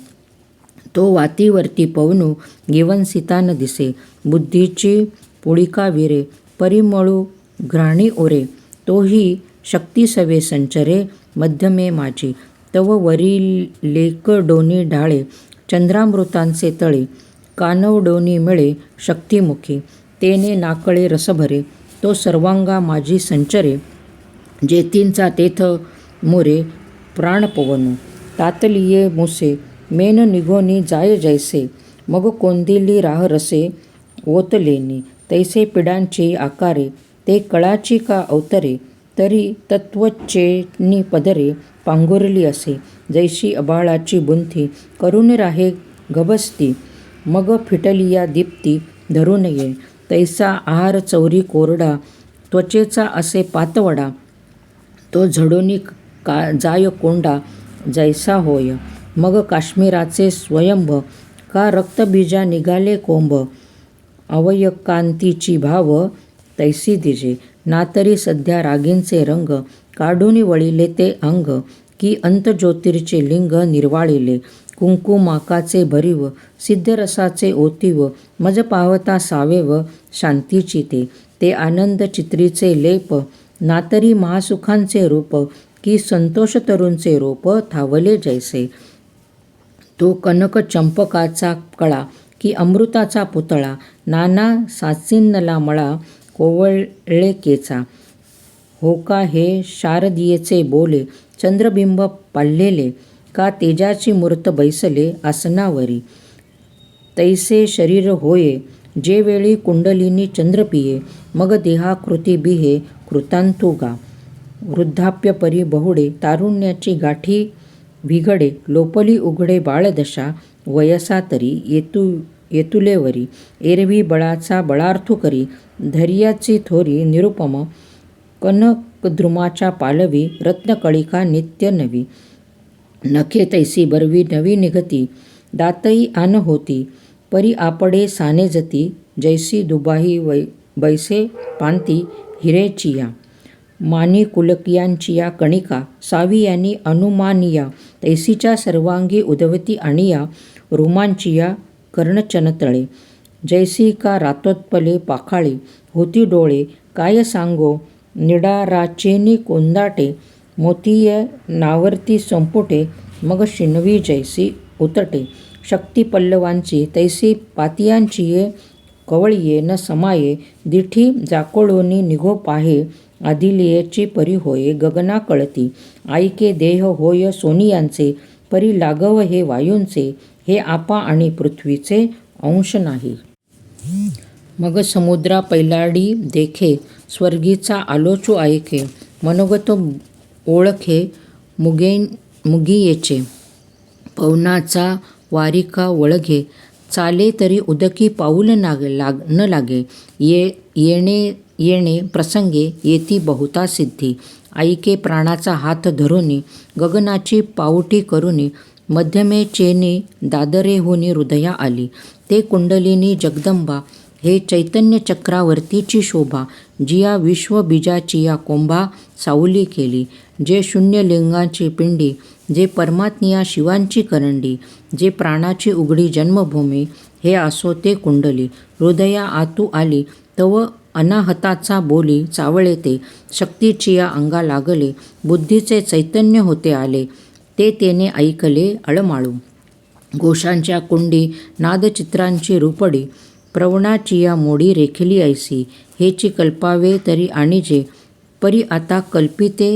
तो वातीवरती पवनू गिवंसिता न दिसे. बुद्धीची पुळिका विरे, परिमळू घ्राणी ओरे, तोही शक्ती सवे संचरे मध्यमे माझी. तव वरिलेक डोनी ढाळे, चंद्रामृतांचे तळे, कानव डोनी मिळे शक्तिमुखी. तेने नाकळे रसभरे, तो सर्वांगा माझी संचरे, जेतींचा तेथ मोरे प्राणपवनू. तातलिये मुसे, मेन निघोनी जाय जैसे, मग कोंदिली राह रसे ओतलेनी. तैसे पिडांची आकारे, ते कळाची का अवतरे, तरी तत्वचेनी पदरे पांघुरली असे. जैशी अबाळाची बुंथी करून राहे गबसती, मग फिटलिया दीप्ती धरून ये. तैसा आहार चौरी कोरडा, त्वचेचा असे पातवडा, तो झडोनी जाय कोंडा जैसा होय. मग काश्मीराचे स्वयंभ, का रक्तबीजा निघाले कोंभ. अवयकांतीची भाव तैसी दिजे, ना तरी सध्या रागींचे रंग. काढून वळिले ते अंग, की अंतज्योतिर्चे लिंग निर्वाळिले. कुंकुमाकाचे भरीव, सिद्धरसाचे ओतीव, मज पावता सावेव शांतीची ते. ते आनंद चित्रीचे लेप, ना तरी महासुखांचे रूप. की संतोष तरुंचे रोप थावले जैसे. तो कनक चंपकाचा कळा, की अमृताचा पुतळा. नाना साचिन्नला मळा, कोवळले केचा. हो का हे शारदियेचे बोले, चंद्रबिंब पाल्लेले. का तेजाची मूर्त बैसले आसनावरी. तैसे शरीर होये, जे वेळी कुंडलिनी चंद्रपिये. मग देहाकृती बिहे कृतांतुगा. वृद्धाप्य परी बहुडे, तारुण्याची गाठी भिगडे. लोपली उघडे बाळदशा, वयसा तरी येतुलेवरी. एरवी बळाचा बळार्थू करी, धैर्याची थोरी निरुपम. कनकद्रुमाच्या पालवी, रत्नकळिका नित्य नवी. नखे तैसी बरवी नवी निघती, दातई आन होती. परी आपडे साने जती, जैसी दुबाही बैसे पांती हिरेचिया. मानी कुलकियांचिया कणिका, सावियानी अनुमानिया. तैसीच्या सर्वांगी उदवती आणिया, रोमांचिया कर्णचनतळे. जैसी का रातोत्पले पाखाळी, होती डोळे काय सांगो. निडाराचेनी कोंदाटे, मोतीय नावर्ती संपुटे. मग शिनवी जैसी उतटे, शक्ती पल्लवांची. तैसी पातियांचिये कवळिये न समाये. दिठी जाकोळोनी निघो पाहे, आदिलियेची परी होय गगना कळती. आईके देह होय सोनियांचे, परी लाघव हे वायूंचे. हे आपा आणि पृथ्वीचे अंश नाही. मग समुद्रा पैलाडी देखे, स्वर्गीचा आलोचू ऐके. मनोगत ओळखे मुगियेचे, पवनाचा वारिका वळघे. चाले तरी उदकी पाऊल न लागे. येणे प्रसंगे येती बहुता सिद्धी. ऐके प्राणाचा हात धरुनी, गगनाची पाऊठी करुनी. मध्यमेचेनी दादरेहुनी हृदया आली. ते कुंडलिनी जगदंबा, हे चैतन्य चक्रावर्तीची शोभा. जिया विश्वबीजाचिया कोंभा सावली केली. जे शून्यलिंगाची पिंडी, जे परमात्मिया शिवांची करंडी. जे प्राणाची उघडी जन्मभूमी, हे असो ते कुंडली. हृदया आतू आली, तव अनाहताचा बोली चावळे ते. शक्तीचिया अंगा लागले, बुद्धीचे चैतन्य होते आले. ते तेने ऐकले अळमाळू. घोषांच्या कुंडी, नादचित्रांची रूपडी. प्रवणाचिया मोडी रेखली ऐसी. हेची कल्पावे तरी आणिजे, परी आता कल्पिते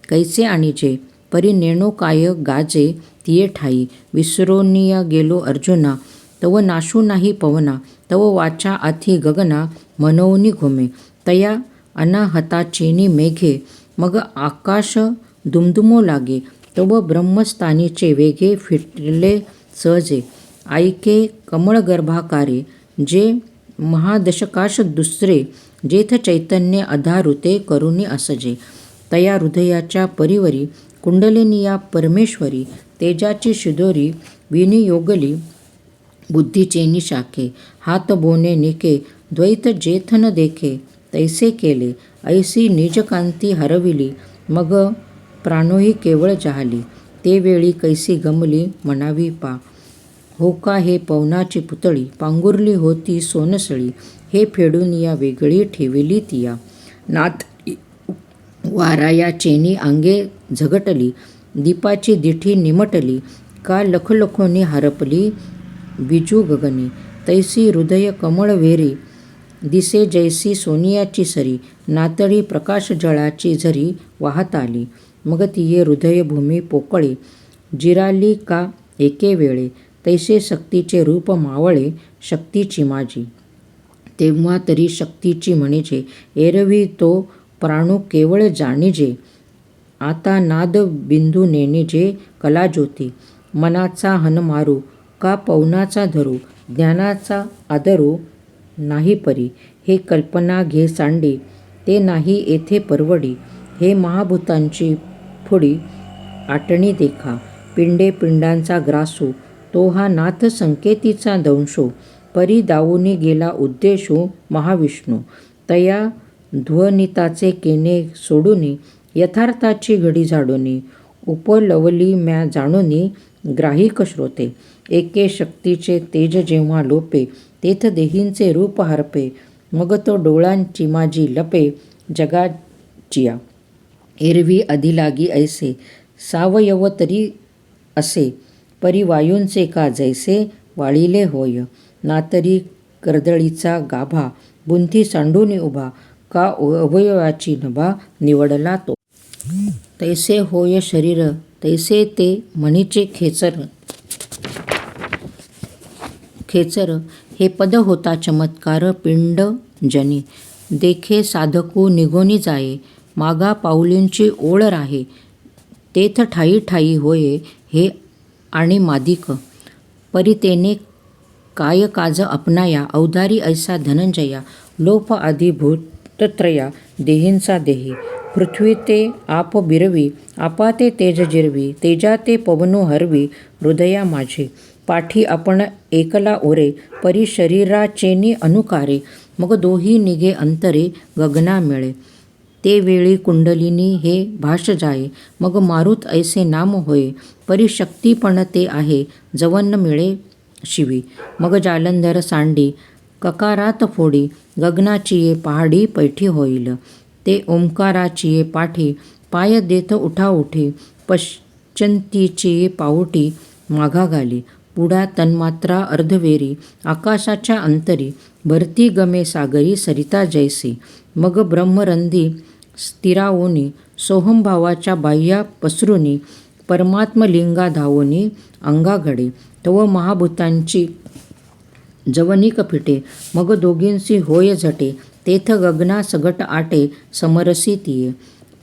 कैसे आणिजे. परी नेणो काय गाजे तिये ठाई. विसरोनिया गेलो अर्जुना, तव नाशू नाही पवना. तव वाचा आथी गगना, मनोनी घुमे. तया अनाहताचेनी मेघे, मग आकाश दुमदुमो लागे. तव ब्रह्मस्थानीचे वेगे, फिटले सहजे. ऐके कमळगर्भाकारे, जे महादशकाश दुसरे. जेथ चैतन्य अधारुते करुणी असजे. तया हृदयाच्या परिवरी, कुंडलिनिया परमेश्वरी. तेजाची शिदोरी विनियोगली, बुद्धीचेनी शाखे. हात बोने निके, द्वैत जेथ न देखे. तैसे केले, ऐसी निजकांती हरविली. मग प्राणोही केवळ जाहली. ते वेळी कैसी गमली म्हणावी पा. हो का हे पवनाची पुतळी, पांघुरली होती सोनसळी. हे फेडून या वेगळी ठेविली तिया. नात वाराया चेनी अंगे झगटली. दीपाची दिठी निमटली, का लखलखोनी हरपली बिजू गगनी. तैसी हृदय कमळ वेरी, दिसे जैसी सोनियाची सरी. नातळी प्रकाश जळाची झरी वाहत आली. मग तिये हृदयभूमी पोकळे, जिराली का एके वेळे. तैसे शक्तीचे रूप मावळे, शक्तीची माझी. तेव्हा तरी शक्तीची म्हणजे, एरवी तो प्राणू केवळ जाणीजे. आता नाद बिंदू नेणिजे कलाज्योती. मनाचा हन मारू का पवनाचा धरू. ज्ञानाचा आदरू नाही परी. हे कल्पना घे सांडी ते नाही येथे परवडी. हे महाभूतांची फुडी आटणी देखा. पिंडे पिंडांचा ग्रासू तो हा नाथ संकेतीचा दंशो. परी दावूनी गेला उद्देशू महाविष्णू. तया ध्वनिताचे केने सोडूनी यथार्थाची घडी झाडूनी. उपलवली म्या जाणूनी ग्राहिक श्रोते. एके शक्तीचे तेज जेव्हा लोपे तेथ देहींचे रूप हरपे. मग तो डोळ्यांची माझी लपे जगाचिया. एरवी अधिलागी ऐसे सावयव तरी असे. परी वायूंचे का जैसे वाळिले होय. नातरी कर्दळीचा गाभा बुंथी सांडूनी उभा. का अवयवाची नभा निवडला तो. तैसे होय शरीर तैसे ते म्हणीचे खेचर. हे पद होता चमत्कार पिंड जनी. देखे साधकू निघोनी जाये. मागा पाऊलींची ओळ राहे. तेथ ठाई ठाई होये हे आणि मादिक. परी तेने काय काज अपनाया. अवधारी ऐसा धनंजया. लोप आधी भूतत्रया देहींचा देही. पृथ्वी ते आप बिरवी आपा ते तेज जिरवी. तेजा ते पवनो हरवी हृदया माझे. पाठी आपण एकला ओरे परी शरीराचेनी अनुकारे. मग दोही निघे अंतरे गगना मिळे. ते वेळी कुंडलिनी हे भाष जाये. मग मारुत ऐसे नाम होय. परी शक्तीपण ते आहे जवन्न मिळे शिवी. मग जालंधर सांडी ककारात फोडी. गगनाचिये पहाडी पैठी होईल. ते ओंकाराचिये पाठी पाय देत उठा उठी. पश्चंतीचिये पाऊटी माघा घाली. पुढा तन्मात्रा अर्धवेरी आकाशाच्या अंतरी. भरती गमे सागरी सरिता जैसी. मग ब्रह्मरंधी स्थिरावोनी सोहमभावाच्या बाह्या पसरुनी. परमात्मलिंगा धावोनी अंगाघडे. तव महाभूतांची जवनिक फिटे. मग दोघींसी होय झटे. तेथ गगना सगट आटे समरसी तिये.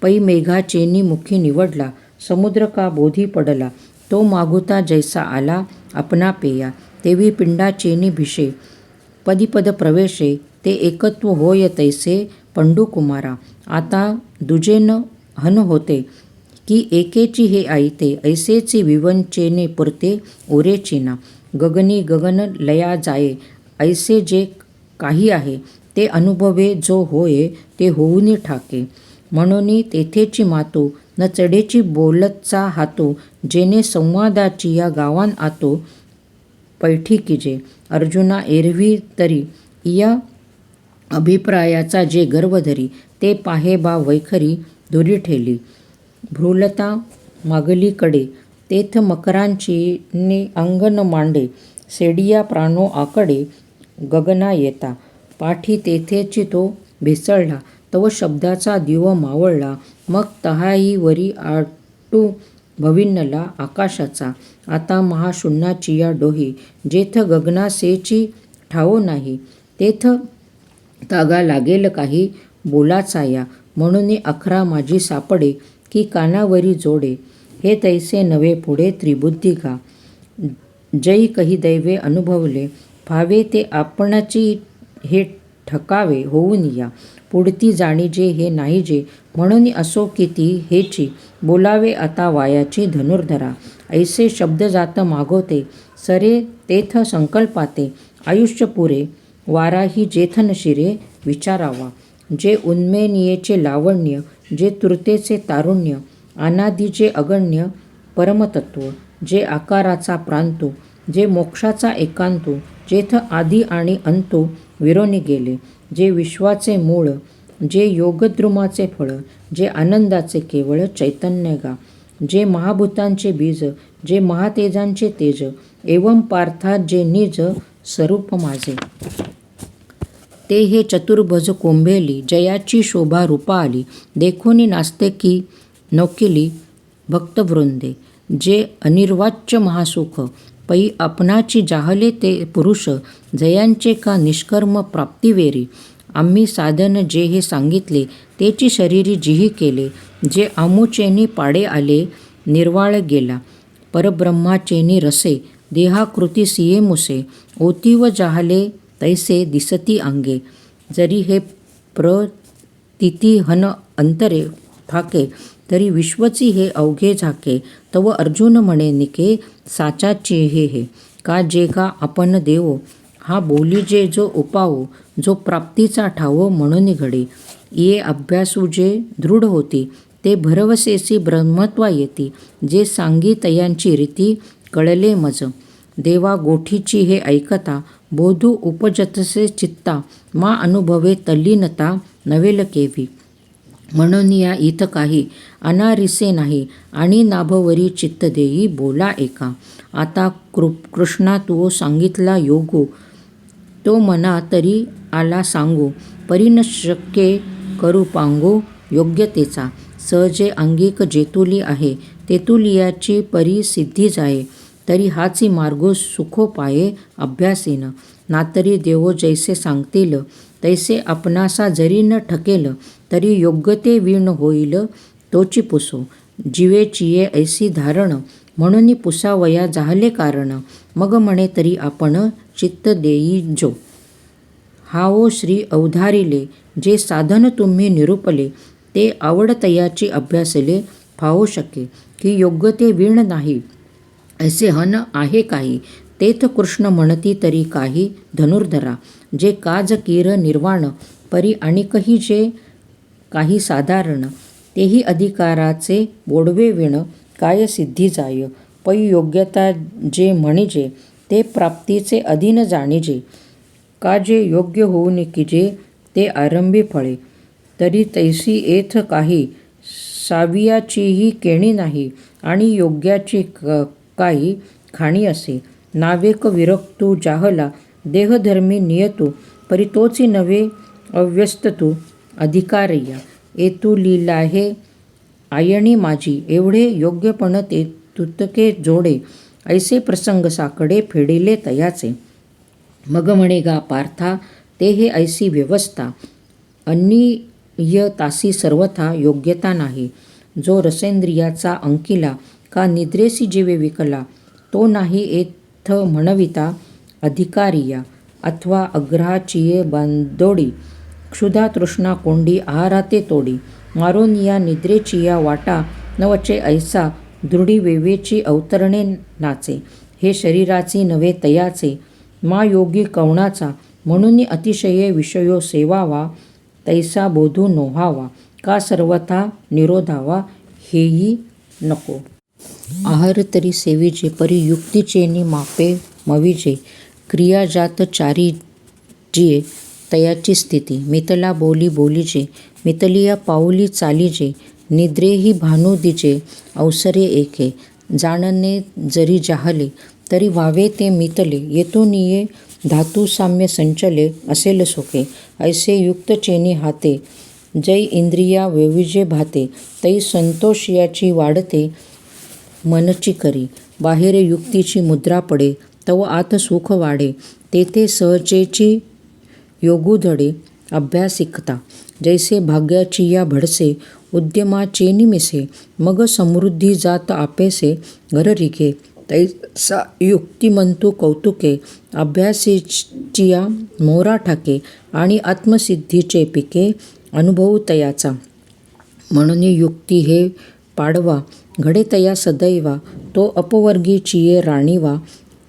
पै मेघाचेनी मुखी निवडला. समुद्र का बोधी पडला. तो मागुता जैसा आला आपणा पेया. तेवी पिंडाचेनी भिषे पदीपद प्रवेशे. ते एकत्व होय तैसे पंडुकुमारा. आता दुजेन हन होते की एकेची हे आईते. ऐसेची विवंचेने पुरते ओरेचिना. गगनी गगन लया जाये. ऐसे जे काही आहे ते अनुभवे जो होय ते होऊनी ठाके. म्हणून तेथेची मातो न चढेची बोलतचा हातो. जेने संवादाची या गावान आतो पैठी कीजे. अर्जुना एरवी तरी या अभिप्रायाचा जे गर्व धरी. ते पाहे बा वैखरी धुरी ठेली. भ्रूलता मागलीकडे तेथ मकरांची ने अंगण मांडे. सेडिया प्राणो आकडे गगना येता. पाठी तेथेची तो भेसळला. तव शब्दाचा दिव मावळला. मग तहाई वरी आटू भविन्नला आकाशाचा. आता महाशून्याचिया डोही. जेथ गगनासेची ठावो नाही. तेथ तागा लागेल काही बोलाचा या. म्हणून अखरा माझी सापडे की कानावरी जोडे. हे तैसे नवे पुढे त्रिबुद्धी का. जै कही दैवे अनुभवले. फावे ते आपणची हे ठकावे होऊन या. पुढती जाणीजे हे नाहीजे. म्हणून असो किती हेची. बोलावे आता वायाची धनुर्धरा. ऐसे शब्द जात मागोते सरे तेथ संकल्पाते. आयुष्य पुरे वाराही जेथन शिरे विचारावा. जे उन्मेनियेचे लावण्य. जे तृतेचे तारुण्य. अनादीचे अगण्य परमतत्व. जे आकाराचा प्रांतो. जे मोक्षाचा एकांतो. जेथ आदी आणि अंतो विरोनी गेले. जे विश्वाचे मूळ. जे योगद्रुमाचे फळ. जे आनंदाचे केवळ चैतन्य गा. जे महाभूतांचे बीज. जे महातेजांचे तेज. एवं पार्थात जे निज स्वरूप माझे. ते हे चतुर्भुज कोंभेली. जयाची शोभा रूपा आली. देखोनी नाचते की नौकिली भक्तवृंदे. जे अनिर्वाच्य महासुख. पै आपणाची जाहले ते पुरुष. जयांचे का निष्कर्म प्राप्तिवेरी. आम्ही साधन जे हे सांगितले तेची शरीरी जिही केले, जे आमुचेनी पाडे आले निर्वाळ गेला, परब्रह्माचेनी रसे देहाकृती सिये मुसे, ओतीव जाहले तैसे दिसती अंगे, जरी हे प्रतीती हन अंतरे ठाके, तरी विश्वची हे अवघे झाके, तव अर्जुन म्हणे निके साचाची हे का जे का आपण देवो, हा बोलीजे जो उपावो, जो प्राप्तीचा ठावो म्हणून घडे, ये अभ्यासू जे दृढ होती, ते भरवसेसी ब्रह्मत्वा येती, जे सांगी तयांची रीती कळले मज, देवा गोठीची हे ऐकता, बोधू उपजतसे चित्ता, मा अनुभवे तल्लीनता नवेल केवी, म्हणून या इथ काही अनारिसे नाही, आणि नाभवरी चित्त देई बोला एका, आता कृष्णा तू सांगितला योगो, तो मना तरी आला सांगू, परी न शक्ये करू पांगो योग्यतेचा, सहजे अंगिक जेतुली आहे, तेतुलियाची परी सिद्धी जाये, तरी हाची मार्गो सुखोपाये अभ्यासीन, नातरी देवो जैसे सांगतील, तैसे आपणासा जरी न ठकेल, तरी योग्य ते वीण होईल तोची पुसो, जीवेचिये ऐसी धारण, म्हणून पुसावया जाहले कारण, मग म्हणे तरी आपण चित्त देई जो, हाओ श्री अवधारिले, जे साधन तुम्ही निरूपले, ते आवडतयाची अभ्यासले फावो शके, की योग्य ते वीण नाही, ऐसे हन आहे काही, तेथ कृष्ण म्हणती तरी काही धनुर्धरा, जे काज कीर निर्वाण, परी आणिकही जे काही साधारण, तेही अधिकाराचे बोडवे विण, काय सिद्धी जाय, पै योग्यता जे म्हणिजे, ते प्राप्तीचे अधीन जाणिजे, का जे योग्य होऊन कीजे, ते आरंभी फळे, तरी तैसी येथ काही सावियाचीही केणी नाही, आणि योग्याची काही खाणी असे, नावेक विरक्तू जाहला देहधर्मी नियतू, परी तोची नवे अव्यस्ततू अधिकारया, येतू लीलाहे आयणी माझी, एवढे योग्यपण ते तुतके जोडे, ऐसे प्रसंग साकडे फेडिले तयाचे, मग म्हणे गा पार्था ते हे ऐसी व्यवस्था, अन्नियतासी सर्वथा योग्यता नाही, जो रसेंद्रियाचा अंकिला, का निद्रेसी जीवे विकला, तो नाही येथ म्हणविता अधिकारिया, अथवा अग्रहाचिये बांधोडी, क्षुधा तृष्णा कोंडी आहाराते तोडी, मारून या निद्रेचिया वाटा नवचे ऐसा, दृढी वेवेची अवतरणे नाचे, हे शरीराची नव्हे तयाचे, मा योगी कवणाचा, म्हणून अतिशये विषयो सेवावा, तैसा बोधू नोहावा, का सर्वथा निरोधावा हेही नको, आहार तरी सेविजे, परी युक्तीचेनी मापे मविजे, क्रिया जात चारिजिये तयाची स्थिती, मितला बोली बोलीजे, मितलिया पाऊली चालीजे, निद्रेही भानू दिजे अवसरे एके, जाणणे जरी जाहले, तरी व्हावे ते मितले, येतोनिये धातू साम्य संचले असेल सोके, ऐसे युक्तचेनी हाते, जै इंद्रिया वेविजे भाते, तै संतोष याची वाढते मनची करी, बाहेरे युक्तीची मुद्रा पडे, तव आत सुख वाढे, तेथे सहजेची योगुधडे अभ्यासिकता, जैसे भाग्याची या भडसे उद्यमाचेनी मिसे, मग समृद्धी जात आपेसे घर रिगे, तैसा युक्तिमंतू कौतुके, अभ्यासीचिया मोरा ठाके, आणि आत्मसिद्धीचे पिके अनुभवू तयाचा, म्हणून युक्ती हे पाडवा घडे तया सदैवा, तो अपवर्गीचिये राणीवा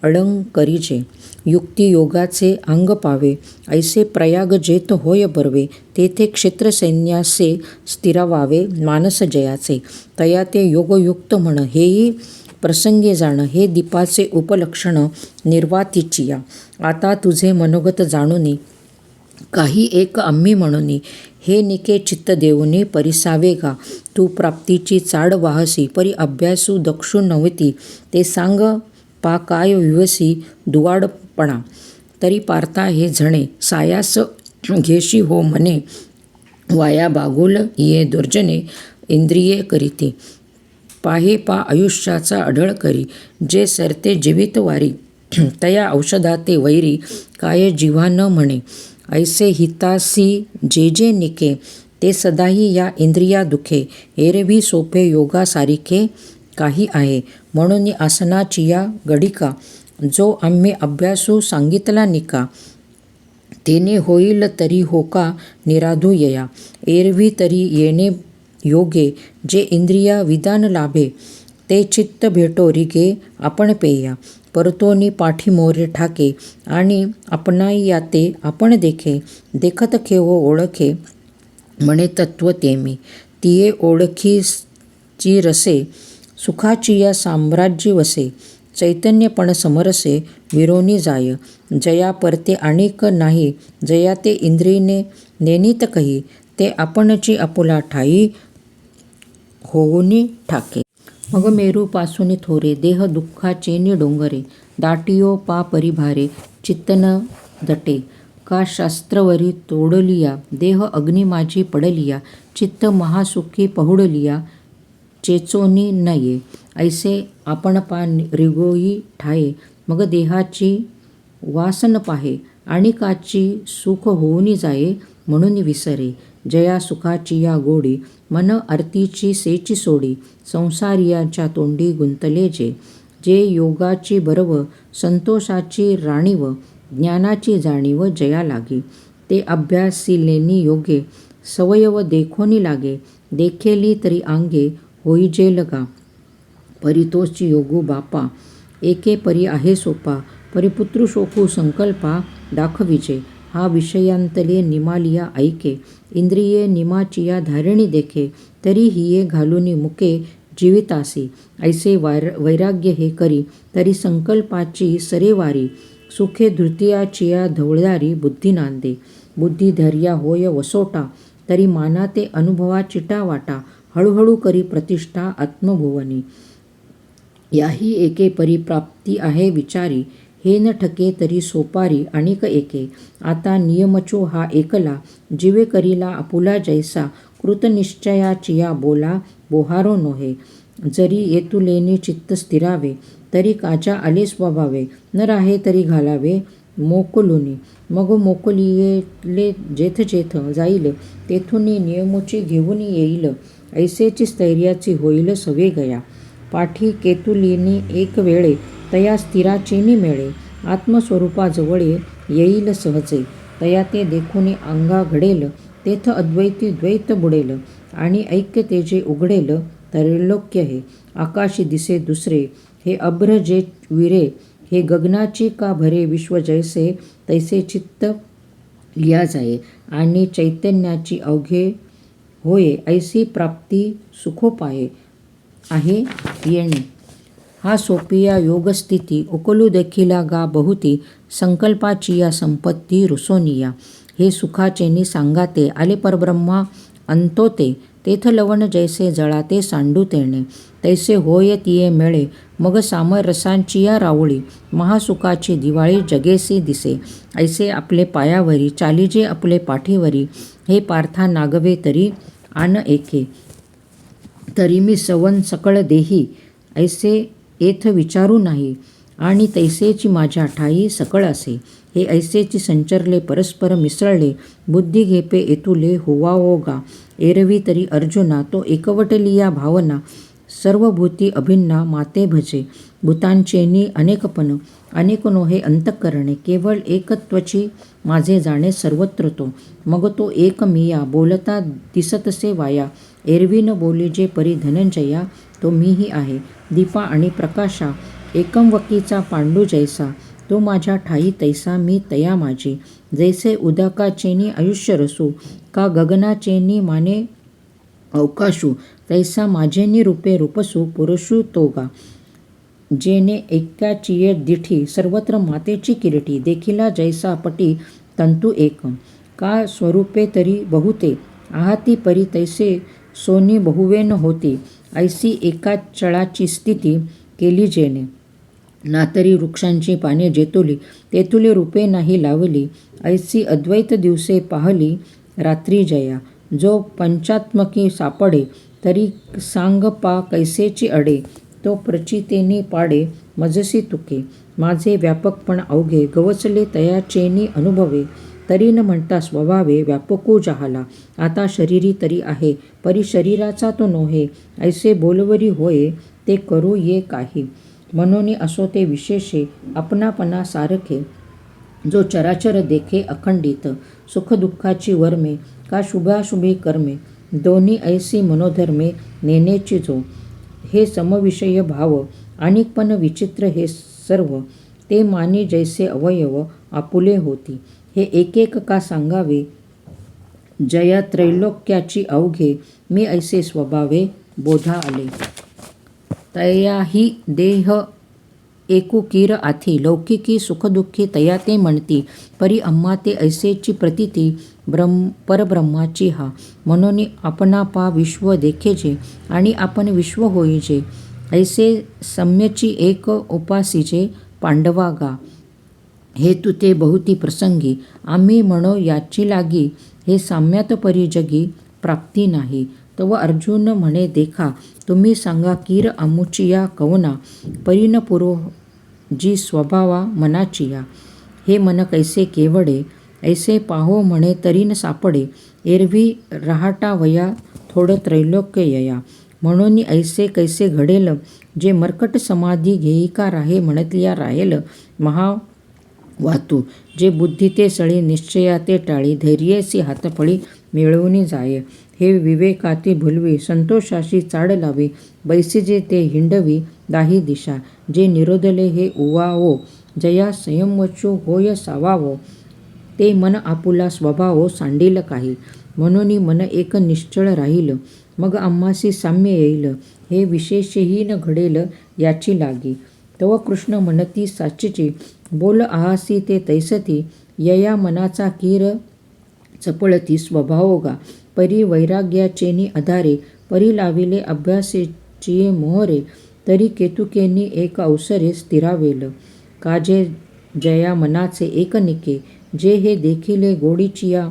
अळंकरीजे, युक्ती योगाचे अंग पावे, ऐसे प्रयाग जेत होय बर्वे, तेथे क्षेत्रसैन्यासे स्थिरावावे मानस जयाचे, तया ते योगयुक्त म्हण, हेही प्रसंगे जाण, हे दीपाचे उपलक्षण निर्वातीचिया, आता तुझे मनोगत जाणुनी, काही एक आम्ही म्हणुनी, हे निके चित्त देऊनी परिसावे गा, तू प्राप्तीची चाड वाहसी, परी अभ्यासू दक्षु नव्हती, ते सांग पा काय विवसी दुवाडपणा, तरी पार्था हे झणे, सायास घेशी हो मने, वाया बागुल ये दुर्जने इंद्रिये करीती, पाहे पा आयुष्याचा अढळ करी, जे सरते जीवित वारी, तया औषधाते वैरी, काय जिव्हा न म्हणे, ऐसे हितासी जे जे निके ते सदाही या इंद्रिया दुखे. एरवी सोपे योगा सारिखे काही आहे. म्हणून आसनाची या गडिका जो आम्ही अभ्यासू सांगितला निका. तेने होईल तरी होका निराधू यया. एरवी तरी येणे योगे जे इंद्रिया विधान लाभे. ते चित्त भेटो रिगे आपण पेया. परतोनी पाठी मोरे ठाके आणि आपणाई याते आपण देखे. देखत खेवो ओळखे म्हणे तत्व तेमी. तिये ओळखीची रसे सुखाची या साम्राज्य वसे. चैतन्यपण समरसे विरोनी जाय. जया परते अनेक नाही जया ते इंद्रियने नेनीत कही. ते आपणची आपुला ठाई होऊनी ठाके. मग मेरूपासून थोरे देह दुःखाचेनी डोंगरे. दाटियो पा परिभारे चित्तन दटे. का शास्त्रवरी तोडलिया देह अग्नी माझी पडलिया. चित्त महासुखी पहुडलिया चेचोनी नये. ऐसे आपण पा रिगोई ठाये. मग देहाची वासन पाहे आणि काची सुख होऊनी जाये म्हणून विसरे. जया सुखाची या गोडी मन आरतीची सेची सोडी. संसारियाच्या तोंडी गुंतले जे. जे योगाची बरव संतोषाची राणीव. ज्ञानाची जाणीव जया लागे. ते अभ्यासिलेनी योगे सवयव देखोनी लागे. देखेली तरी आंगे होई जे लगा. परितोची योगू बापा एके परी आहे सोपा. परिपुत्रु शोकू संकल्पा दाखविजे. हा विषयांतले निमालिया ऐके. इंद्रिये निमाचिया धारिणी देखे. तरी हिये घालूनी मुके जीवितासी. ऐसे वैराग्य हे करी तरी संकल्पाची सरेवारी. सुखे धृतियाचिया धवळदारी बुद्धी नांदे. बुद्धी धैर्या होय वसोटा तरी माना ते अनुभवा चिटा वाटा. हळूहळू करी प्रतिष्ठा आत्मभुवनी. याही एके परी प्राप्ती आहे विचारी. हे न ठके तरी सोपारी अनेक एके. आता नियमचो हा एकला. जीवे करीला आपुला जैसा. कृतनिश्चयाचिया बोला बोहारो नोहे. जरी येतुलेनी चित्त स्थिरावे तरी काचा आले स्वभावे. न राहे तरी घालावे मोकलुनी. मग मोकलियेले जेथ जेथ जाईल तेथुनी नियमोची घेऊन येईल. ऐसेची स्थैर्याची होईल सवे गया. पाठी केतुलिनी एक वेळे तया स्थिराचेनी मेळे. आत्मस्वरूपाजवळे येईल सहजे. तया ते देखुनी अंगा घडेल. तेथ अद्वैती द्वैत बुडेल आणि ऐक्य तेजे उघडेल. त्रैलोक्य हे आकाशी दिसे दुसरे. हे अभ्र जे विरे. हे गगनाची का भरे. विश्व जैसे तैसे चित्त लिया जाये. आणि चैतन्याची अवघे होये. ऐसी प्राप्ती सुखोपाये आहे येणे. हा सोपिया योगस्थिती उकलू देखिला गा बहुती. संकल्पाची या संपत्ती रुसोनिया. हे सुखाचेनी सांगाते आले परब्रह्मा अंतोते. तेथ लवण जैसे जळाते सांडू तेणे. तैसे होय तिये मेळे. मग सामरसांची या रावळी. महासुखाची दिवाळी जगेसी दिसे. ऐसे आपले पायावरी चालिजे आपले पाठीवरी. हे पार्था नागवे तरी आन एके. तरी मी सवन सकळ देही. ऐसे येथ विचारू नाही. आणि तैसेची माझ्या ठाई सकळ असे. हे ऐसेची संचरले परस्पर मिसळले. बुद्धी घेपे येतुले होवाओगा. एरवी तरी अर्जुना तो एकवटलिया भावना. सर्व भूती अभिन्ना माते भजे. भूतांचेनी अनेकपण अनेक नोहे अंतःकरणे. केवळ एकत्वची माझे जाणे सर्वत्र तो. मग तो एक मिया बोलता दिसतसे वाया. एरवी न बोली जे परी धनंजया. तो मीही आहे दीपा आणि प्रकाशा. एकमवकीचा पांडू जैसा. तो माझ्या ठाई तैसा मी तया माझी. जैसे उदकाचेनी आयुष्य रसू. का गगनाचेनी माने अवकाशू. तैसा माझेनी रूपे रूपसू पुरुषू तोगा. जेने ऐक्याचिये दिठी. सर्वत्र मातेची किरीटी. देखिला जैसा पटी तंतू एक. का स्वरूपे तरी बहुते. आहाती परी तैसे सोनी बहुवेन होती. ऐसी एकाच चळाची स्थिती केली जेने. नातरी वृक्षांची पाने जेतुली. तेथुले रूपे नाही लावली. ऐसी अद्वैत दिवसे पाहली रात्री जया. जो पंचात्मकी सापडे तरी सांग पा कैसेची अडे. तो प्रचितेनी पाडे मजसी तुके. माझे व्यापकपण अवघे गवचले तयाचेनी अनुभवे. तरी न म्हणता स्वभावे व्यापको जाहला. आता शरीरी तरी आहे, परी शरीराचा तो नोहे. ऐसे बोलवरी होय, ते करू ये काही. म्हणून असो ते विशेषे आपणापणा सारखे. जो चराचर देखे अखंडित. सुखदुःखाची वर्मे का शुभाशुभी कर्मे. दोन्ही ऐसी मनोधर्मे नेनेची जो. हे समविषय भाव आणिक पण विचित्र हे सर्व. ते मानी जैसे अवयव आपुले होती. हे एक का सांगावे जया त्रैलोक्याची अवघे. मी ऐसे स्वभावे बोधा आले. तयाही देह एकुकीर आथी. लौकिकी सुखदुःखी तया ते म्हणती. परी आम्हा ते ऐसेची प्रतीती परब्रह्माची हा. म्हणून आपणापा विश्व देखेजे आणि आपण विश्व होईजे. ऐसे सम्यची एक उपासीजे पांडवा गा. हेतु ते बहुती प्रसंगी. आम्ही म्हणो याची लागी. हे साम्यात परी जगी प्राप्ती नाही. तव अर्जुन म्हणे देखा. तुम्ही सांगा कीर आमुचिया कवना. परीन पुरो जी स्वभावा मनाचिया. हे मन कैसे केवडे. ऐसे पाहो म्हणे तरी न सापडे. एरवी रहाटावया थोड त्रैलोक्य यया. म्हणून ऐसे कैसे घडेल. जे मर्कट समाधी घेईका राहे म्हणतल्या राहेल महा वातू. जे बुद्धी ते सळी निश्चया ते टाळी. धैर्यसी हातफळी मिळवून जाये. हे विवेकाती भुलवी संतोषाशी चाड लावी. बैसिजे ते हिंडवी दाही दिशा. जे निरोधले हे उवावो जया संयमवचू होय सावावो. ते मन आपुला स्वभावो सांडील काही. म्हणून मन एक निश्चळ राहील. मग आम्हासी साम्य येईल. हे विशेषही न घडेल याची लागी. तव कृष्ण म्हणती साचीची. बोल आहासी ते तैसती. यया मनाचा कीर चपळती स्वभावोगा. परी वैराग्याचेनी आधारे. परी लाविले अभ्यासेची मोहरे. तरी केतुकेनी एक अवसरे स्थिरावेल. काजे जया मनाचे एकनिके. जे हे देखिले गोडीचिया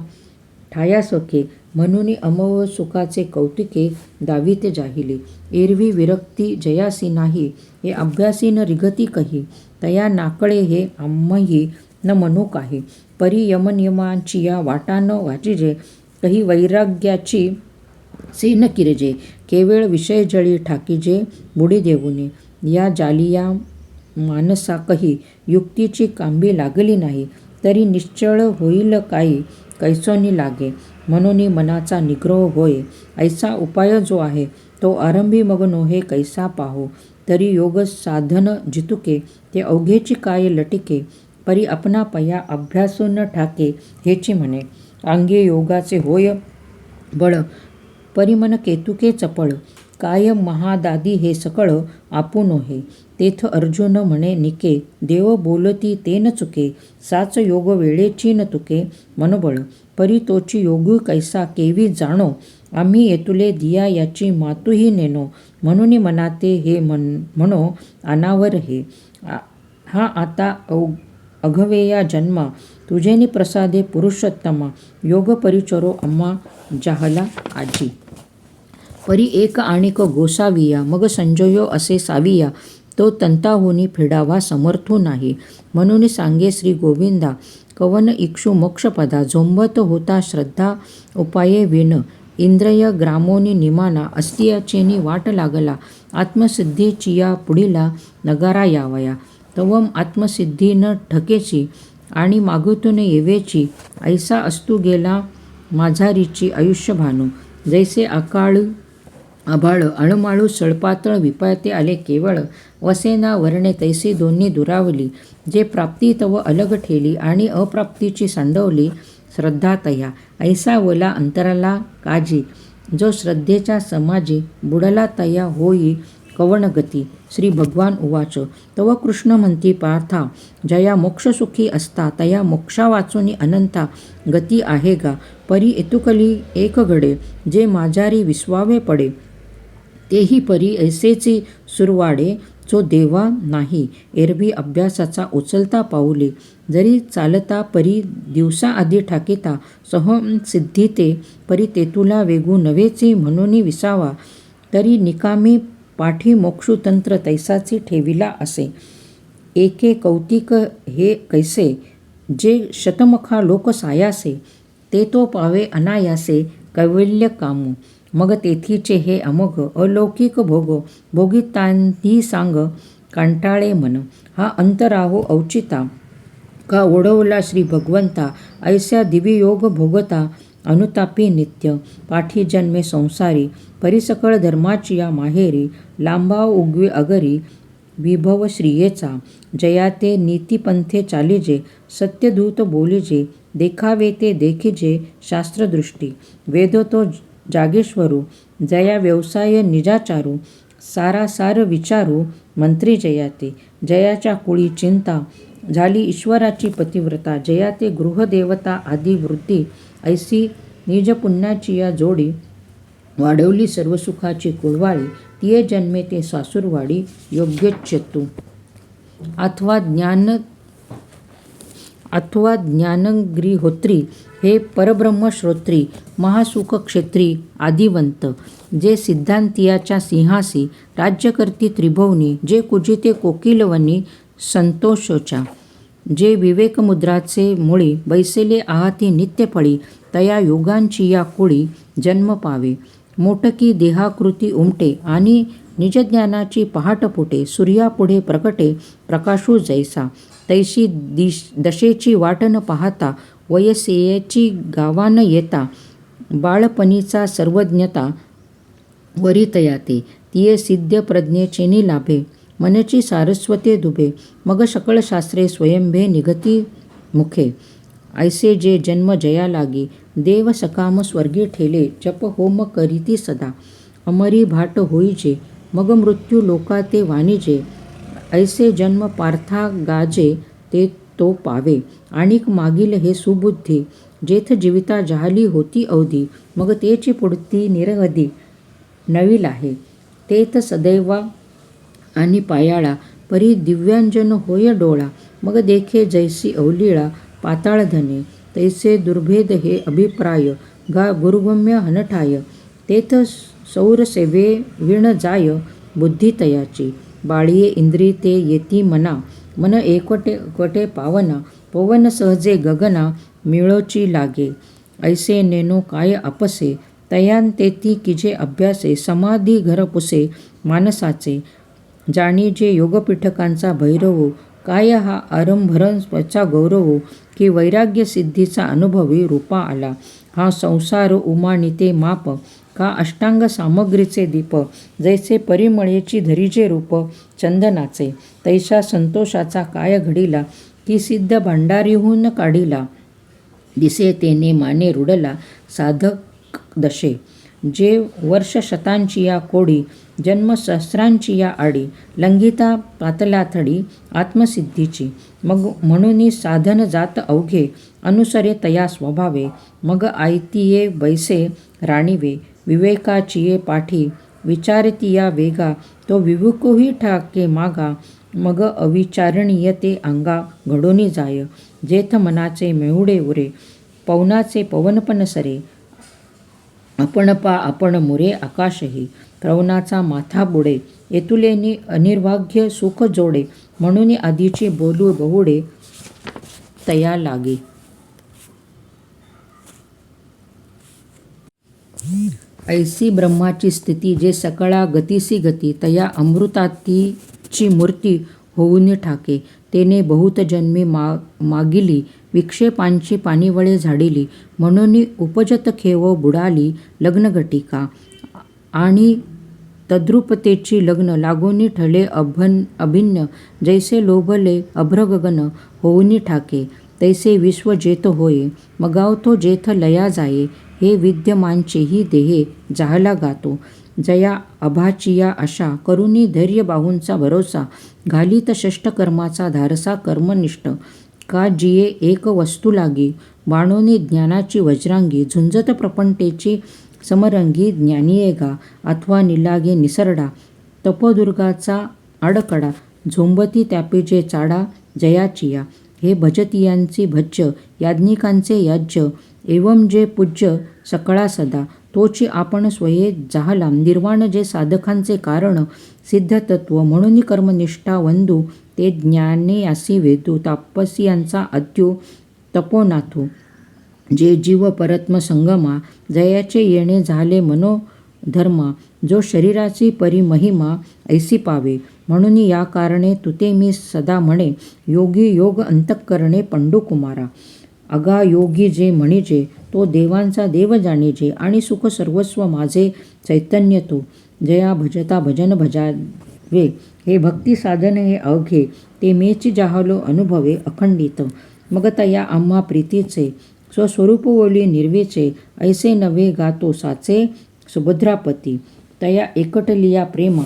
ठाया सखे. म्हणून अमव सुखाचे कौतुके दाविते जाहिले. एरवी विरक्ती जयासी नाही. हे अभ्यासी न रिगती कही. तया नाकळे हे आम्ही न म्हणू काही. परी यमनियमांचिया वाटा न वाचिजे. कही वैराग्याची सेन किरजे. केवळ विषय जळी ठाकीजे बुडी देऊने. या जालिया मानसा कही युक्तीची कांबी लागली नाही. तरी निश्चळ होईल काही कैसोनी लागे. म्हणून मनाचा निग्रह होय. ऐसा उपाय जो आहे तो आरंभी मग नोहे कैसा पाहो. तरी योग साधन जितुके. ते अवघेची काय लटिके. परी आपणा पया अभ्यासू न ठाके हेची म्हणे. अंगे योगाचे होय बळ. परी मन केतुके चपळ. काय महादादी हे सकळ आपुन हे. तेथ अर्जुन म्हणे निके. देव बोलती ते न चुके. साच योग वेळेची न तुके मनोबळ. परी तोची योगू कैसा केवी जाणो. आम्ही येतुले दिया याची मातुही नेनो. म्हणून मनाते हे म्हणो अनावर हे. हा आता अघवेया जन्मा. तुझेनी प्रसादे पुरुषोत्तमा. योग परिचरो आम्हा जाहला आजी. परी एक आणिक गोसाविया. मग संजयो असे साविया. तो तंताहुनी फेडावा समर्थो नाही. म्हणून सांगे श्री गोविंदा. कवन इक्षु मोक्षपदा. झोंबत होता श्रद्धा उपाये विण. इंद्रिय ग्रामोनी निमाना. अस्तियाचेनी वाट लागला. आत्मसिद्धीचिया पुढीला नगारा यावया. तवम आत्मसिद्धी न ठकेची आणि मागुतून येवेची. ऐसा असतू गेला माझारीची आयुष्य भानू. जैसे आकाळ आभाळ अळमाळू सळपातळ विपाते आले केवळ. वसेना वर्णे तैसी दोन्ही दुरावली. जे प्राप्ती तव अलग ठेली आणि अप्राप्तीची सांडवली श्रद्धा तया. ऐसा वला अंतराला काजी. जो श्रद्धेच्या समाजी बुडला तया होई कवण गती. श्री भगवान उवाच. तव कृष्ण म्हणती पार्था. जया मोक्षसुखी असता तया मोक्षा वाचूनी अनंता गती आहे गा. परी एतुकली एक घडे. जे माझारी विश्वावे पडे. तेही परी ऐसेची सुरवाडे. जो देवा नाही. एरवी अभ्यासाचा उचलता पाऊले. जरी चालता परी दिवसा आधी ठाकिता. सहम सिद्धी ते परी तेतुला वेगू नवेची म्हणून विसावा. तरी निकामी पाठी मोक्षुतंत्र तैसाची ठेविला असे. एके कौतिक हे कैसे. जे शतमखा लोक सायासे ते तो पावे अनायासे कैवल्य कामू. मग तेथीचे हे अमोघ अलौकिक भोग भोगितांही सांग कांटाळे मन. हा अंतराहो औचिता का ओढवला श्री भगवंता. ऐस्या दिवियोग भोगता अनुतापी नित्य. पाठी जन्मे संसारी परिसकळ धर्माची या माहेरी. लांबाव उगवी अगरी विभव श्रियेचा. जयाते नीतिपंथे चालिजे सत्यदूत बोलिजे. देखावे ते देखिजे शास्त्रदृष्टी. वेद तो जागेश्वरू जया व्यवसाय निजाचारू. सारासार विचारू मंत्री जयाते. जयाच्या कुळी चिंता झाली ईश्वराची पतिव्रता. जयाते गृहदेवता आदी वृत्ती. ऐसी निजपुण्याची या जोडी. वाढवली सर्व सुखाची कुळवाळी. तिये जन्मे ते सासूरवाडी योग्यच्यतू. अथवा ज्ञानगृहोत्री हे परब्रह्मश्रोत्री महासुखक्षेत्री आदिवंत. जे सिद्धांतियाच्या सिंहासी राज्य करती त्रिभुवनी. जे कुजिते कोकिलवनी संतोषोच्या. जे विवेकमुद्राचे मुळी बैसेले आहाती नित्यफळी. तया योगांची या कुळी जन्म पावे. मोटकी देहाकृती उमटे आणि निजज्ञानाची पहाट फुटे. सूर्यापुढे प्रकटे प्रकाशू जैसा. तैशी दशेची वाट न पाहता वयसेची गावा न येता. बाळपणीचा सर्वज्ञता वरितयाते. तिये सिद्ध प्रज्ञेचेनी लाभे. मनची सारस्वते दुभे. मग सकळ शास्त्रे स्वयंभे निघती मुखे. ऐसे जे जन्म जया लागी देव सकाम स्वर्गी ठेले. जप होम करीती सदा अमरी भाट होईजे. मग मृत्यू लोका ते वाणिजे. ऐसे जन्म पार्था गाजे ते तो पावे. आणिक मागील हे सुबुद्धी. जेथ जीविता जाहली होती अवधी. मग तेची पुढती निरवधी नवी आहे. तेथ सदैवा आणि पायाळा परी दिव्यांजन होय डोळा. मग देखे जैसी अवलीळा पाताळधने. तैसे दुर्भेद हे अभिप्राय गा गुरुगम्य हनठाय. तेथ सौरसेवे विण जाय बुद्धी तयाची. बाळिये इंद्री ते येती मना. मन एकवटे पावना. पवन सहजे गगना मिळोची लागे. ऐसे नेनो काय आपसे तयान तेती किजे अभ्यासे. समाधी घर पुसे मानसाचे. जाणी जे योगपीठकांचा भैरवो. काय हा आरंभरचा गौरवो. की वैराग्य सिद्धीचा अनुभवी रूपा आला. हा संसार उमानिते माप. का अष्टांग सामग्रीचे दीप. जैसे परिमळेची धरीजे रूप चंदनाचे. तैसा संतोषाचा काय घडिला. की सिद्ध भांडारीहून काढिला. दिसे तेने माने रुडला साधक दशे. जे वर्ष शतांची या कोडी. जन्म सहस्रांची या आडी. लंघिता पातलाथडी आत्मसिद्धीची. मग म्हणून साधन जात अवघे. अनुसरे तया स्वभावे. मग आयतिये बैसे राणीवे. विवेकाचिये पाठी. विचारतिया वेगा. तो विवेकोही ठाके मागा. मग अविचारणीय ते अंगा घडोनी जाय. जेथ मनाचे मेहुडे उरे. पवनाचे पवनपण सरे. आपण पा आपण मुरे आकाशही. प्रवनाचा माथा बुडे. येतुलेनी अनिर्वाग्य सुख जोडे. म्हणून आधीची बोलू बहुडे तया लागे. ऐसी ब्रह्माची स्थिती. जे सकळा गतीसी गती. तया अमृतातीची मूर्ती होऊन ठाके. तेने बहुत जन्मी मागिली. विक्षेपांची पाणीवळे झाडिली. म्हणून उपजत खेव बुडाली लग्नघटिका. आणि तद्रुपतेची लग्न लागोनी ठळे अभिन्न. जैसे लोभले अभ्रगगन होऊनी ठाके. तैसे विश्व जेथ होये. मगावतो जेथ लया जाये. हे विद्यमानचेही देहे जाहला गातो. जया अभाचिया आशा. करुनी धैर्य बाहूंचा भरोसा. घालीत षष्टकर्माचा धारसा कर्मनिष्ठ. का जिये एक वस्तू लागी. बाणोनी ज्ञानाची वज्रांगी. झुंजत प्रपंटेची समरंगी. ज्ञानिये गा अथवा निलागे निसरडा. तपोदुर्गाचा आडकडा. झोंबती त्यापेजे चाडा जयाचिया. हे भजतियांची भज्य. याज्ञिकांचे याज्य. एवं जे पूज्य सकळा सदा. तोची आपण स्वये जाहला. निर्वाण जे साधकांचे कारण. सिद्धतत्व म्हणून कर्मनिष्ठा वंदू ते ज्ञानेयासी वेदू तापसियांचा अद्यू तपोनाथू जे जीव परत्म संगमा जयाचे येणे झाले मनोधर्मा जो शरीराची परिमहिमा ऐसी पावे म्हणून या कारणे तुते मी सदा म्हणे योगी योग अंतःकरणे पंडुकुमारा अगा योगी जे म्हणिजे तो देवांचा देव जाणिजे आणि सुख सर्वस्व माझे चैतन्य तो जया भजता भजन भजावे हे भक्ती साधन हे अवघे ते मेची जाहलो अनुभवे अखंडित मग तया आम्हा प्रीतीचे स्वस्वरूप ओली निर्वेचे ऐसे नवे गातो साचे सुभद्रापती तया एकटलिया प्रेमा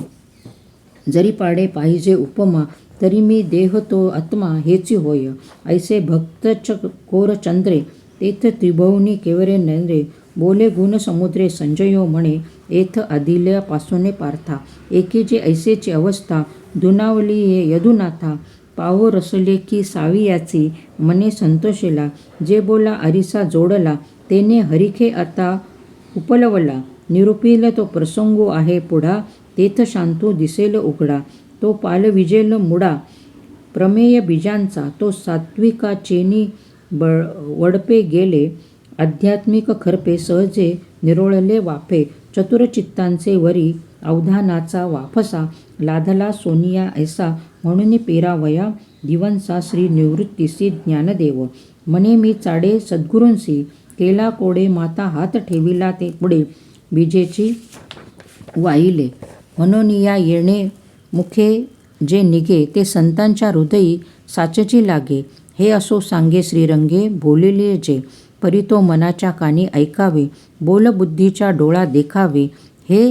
जरी पाडे पाहिजे उपमा तरी मी देह तो आत्मा हेची होय ऐसे भक्तच कोर चंद्रे तेथ त्रिभुवनी केवरे नंद्रे बोले गुण समुद्रे संजयो म्हणे एथ आदिल्यापासून पार्था एके जे ऐसेची अवस्था दुनावली ये यदुनाथा पाहो रसले की सावी याची मने संतोषेला जे बोला अरिसा जोडला तेने हरिखे आता उपलवला निरुपील तो प्रसंगो आहे पुढा तेथ शांतू दिसेल उघडा तो पाल विजेल मुडा प्रमेय बीजांचा तो सात्विका चेनी वडपे गेले आध्यात्मिक खरपे सहजे निरोळले वाफे चतुरचित्तांचे वरी अवधानाचा वाफसा लाधला सोनिया ऐसा म्हणून पेरावया दिवंसा श्री निवृत्तीसी ज्ञानदेव मने मी चाडे सद्गुरूंसी केला कोडे माता हात ठेविला ते पुढे बीजेची वाहिले म्हणून या येणे मुखे जे निघे ते संतांच्या हृदयी साचची लागे हे असो सांगे श्रीरंगे बोलिले जे परी तो मनाच्या कानी ऐकावे बोल बुद्धीच्या डोळा देखावे हे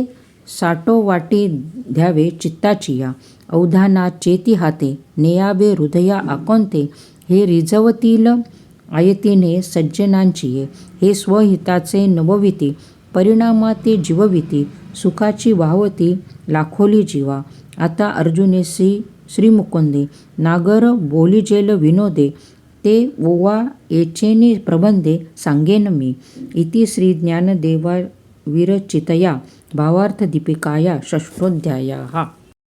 साटो वाटी द्यावे चित्ताचिया अवधाना चेती हाते नेयावे हृदया आकोंते हे रिजवतील आयतीने सज्जनांचिये हे स्वहिताचे नवविती परिणामाती जीवविती सुखाची वाहवती लाखोली जीवा आता अर्जुनेसी श्रीमुकुंदे नागर बोलिजेल विनोदे ते ओवा एचेनी प्रबंधे सांगेन मी इति श्री ज्ञानदेवा विरचितया भावार्थ दीपिकाया षष्ठोध्यायः।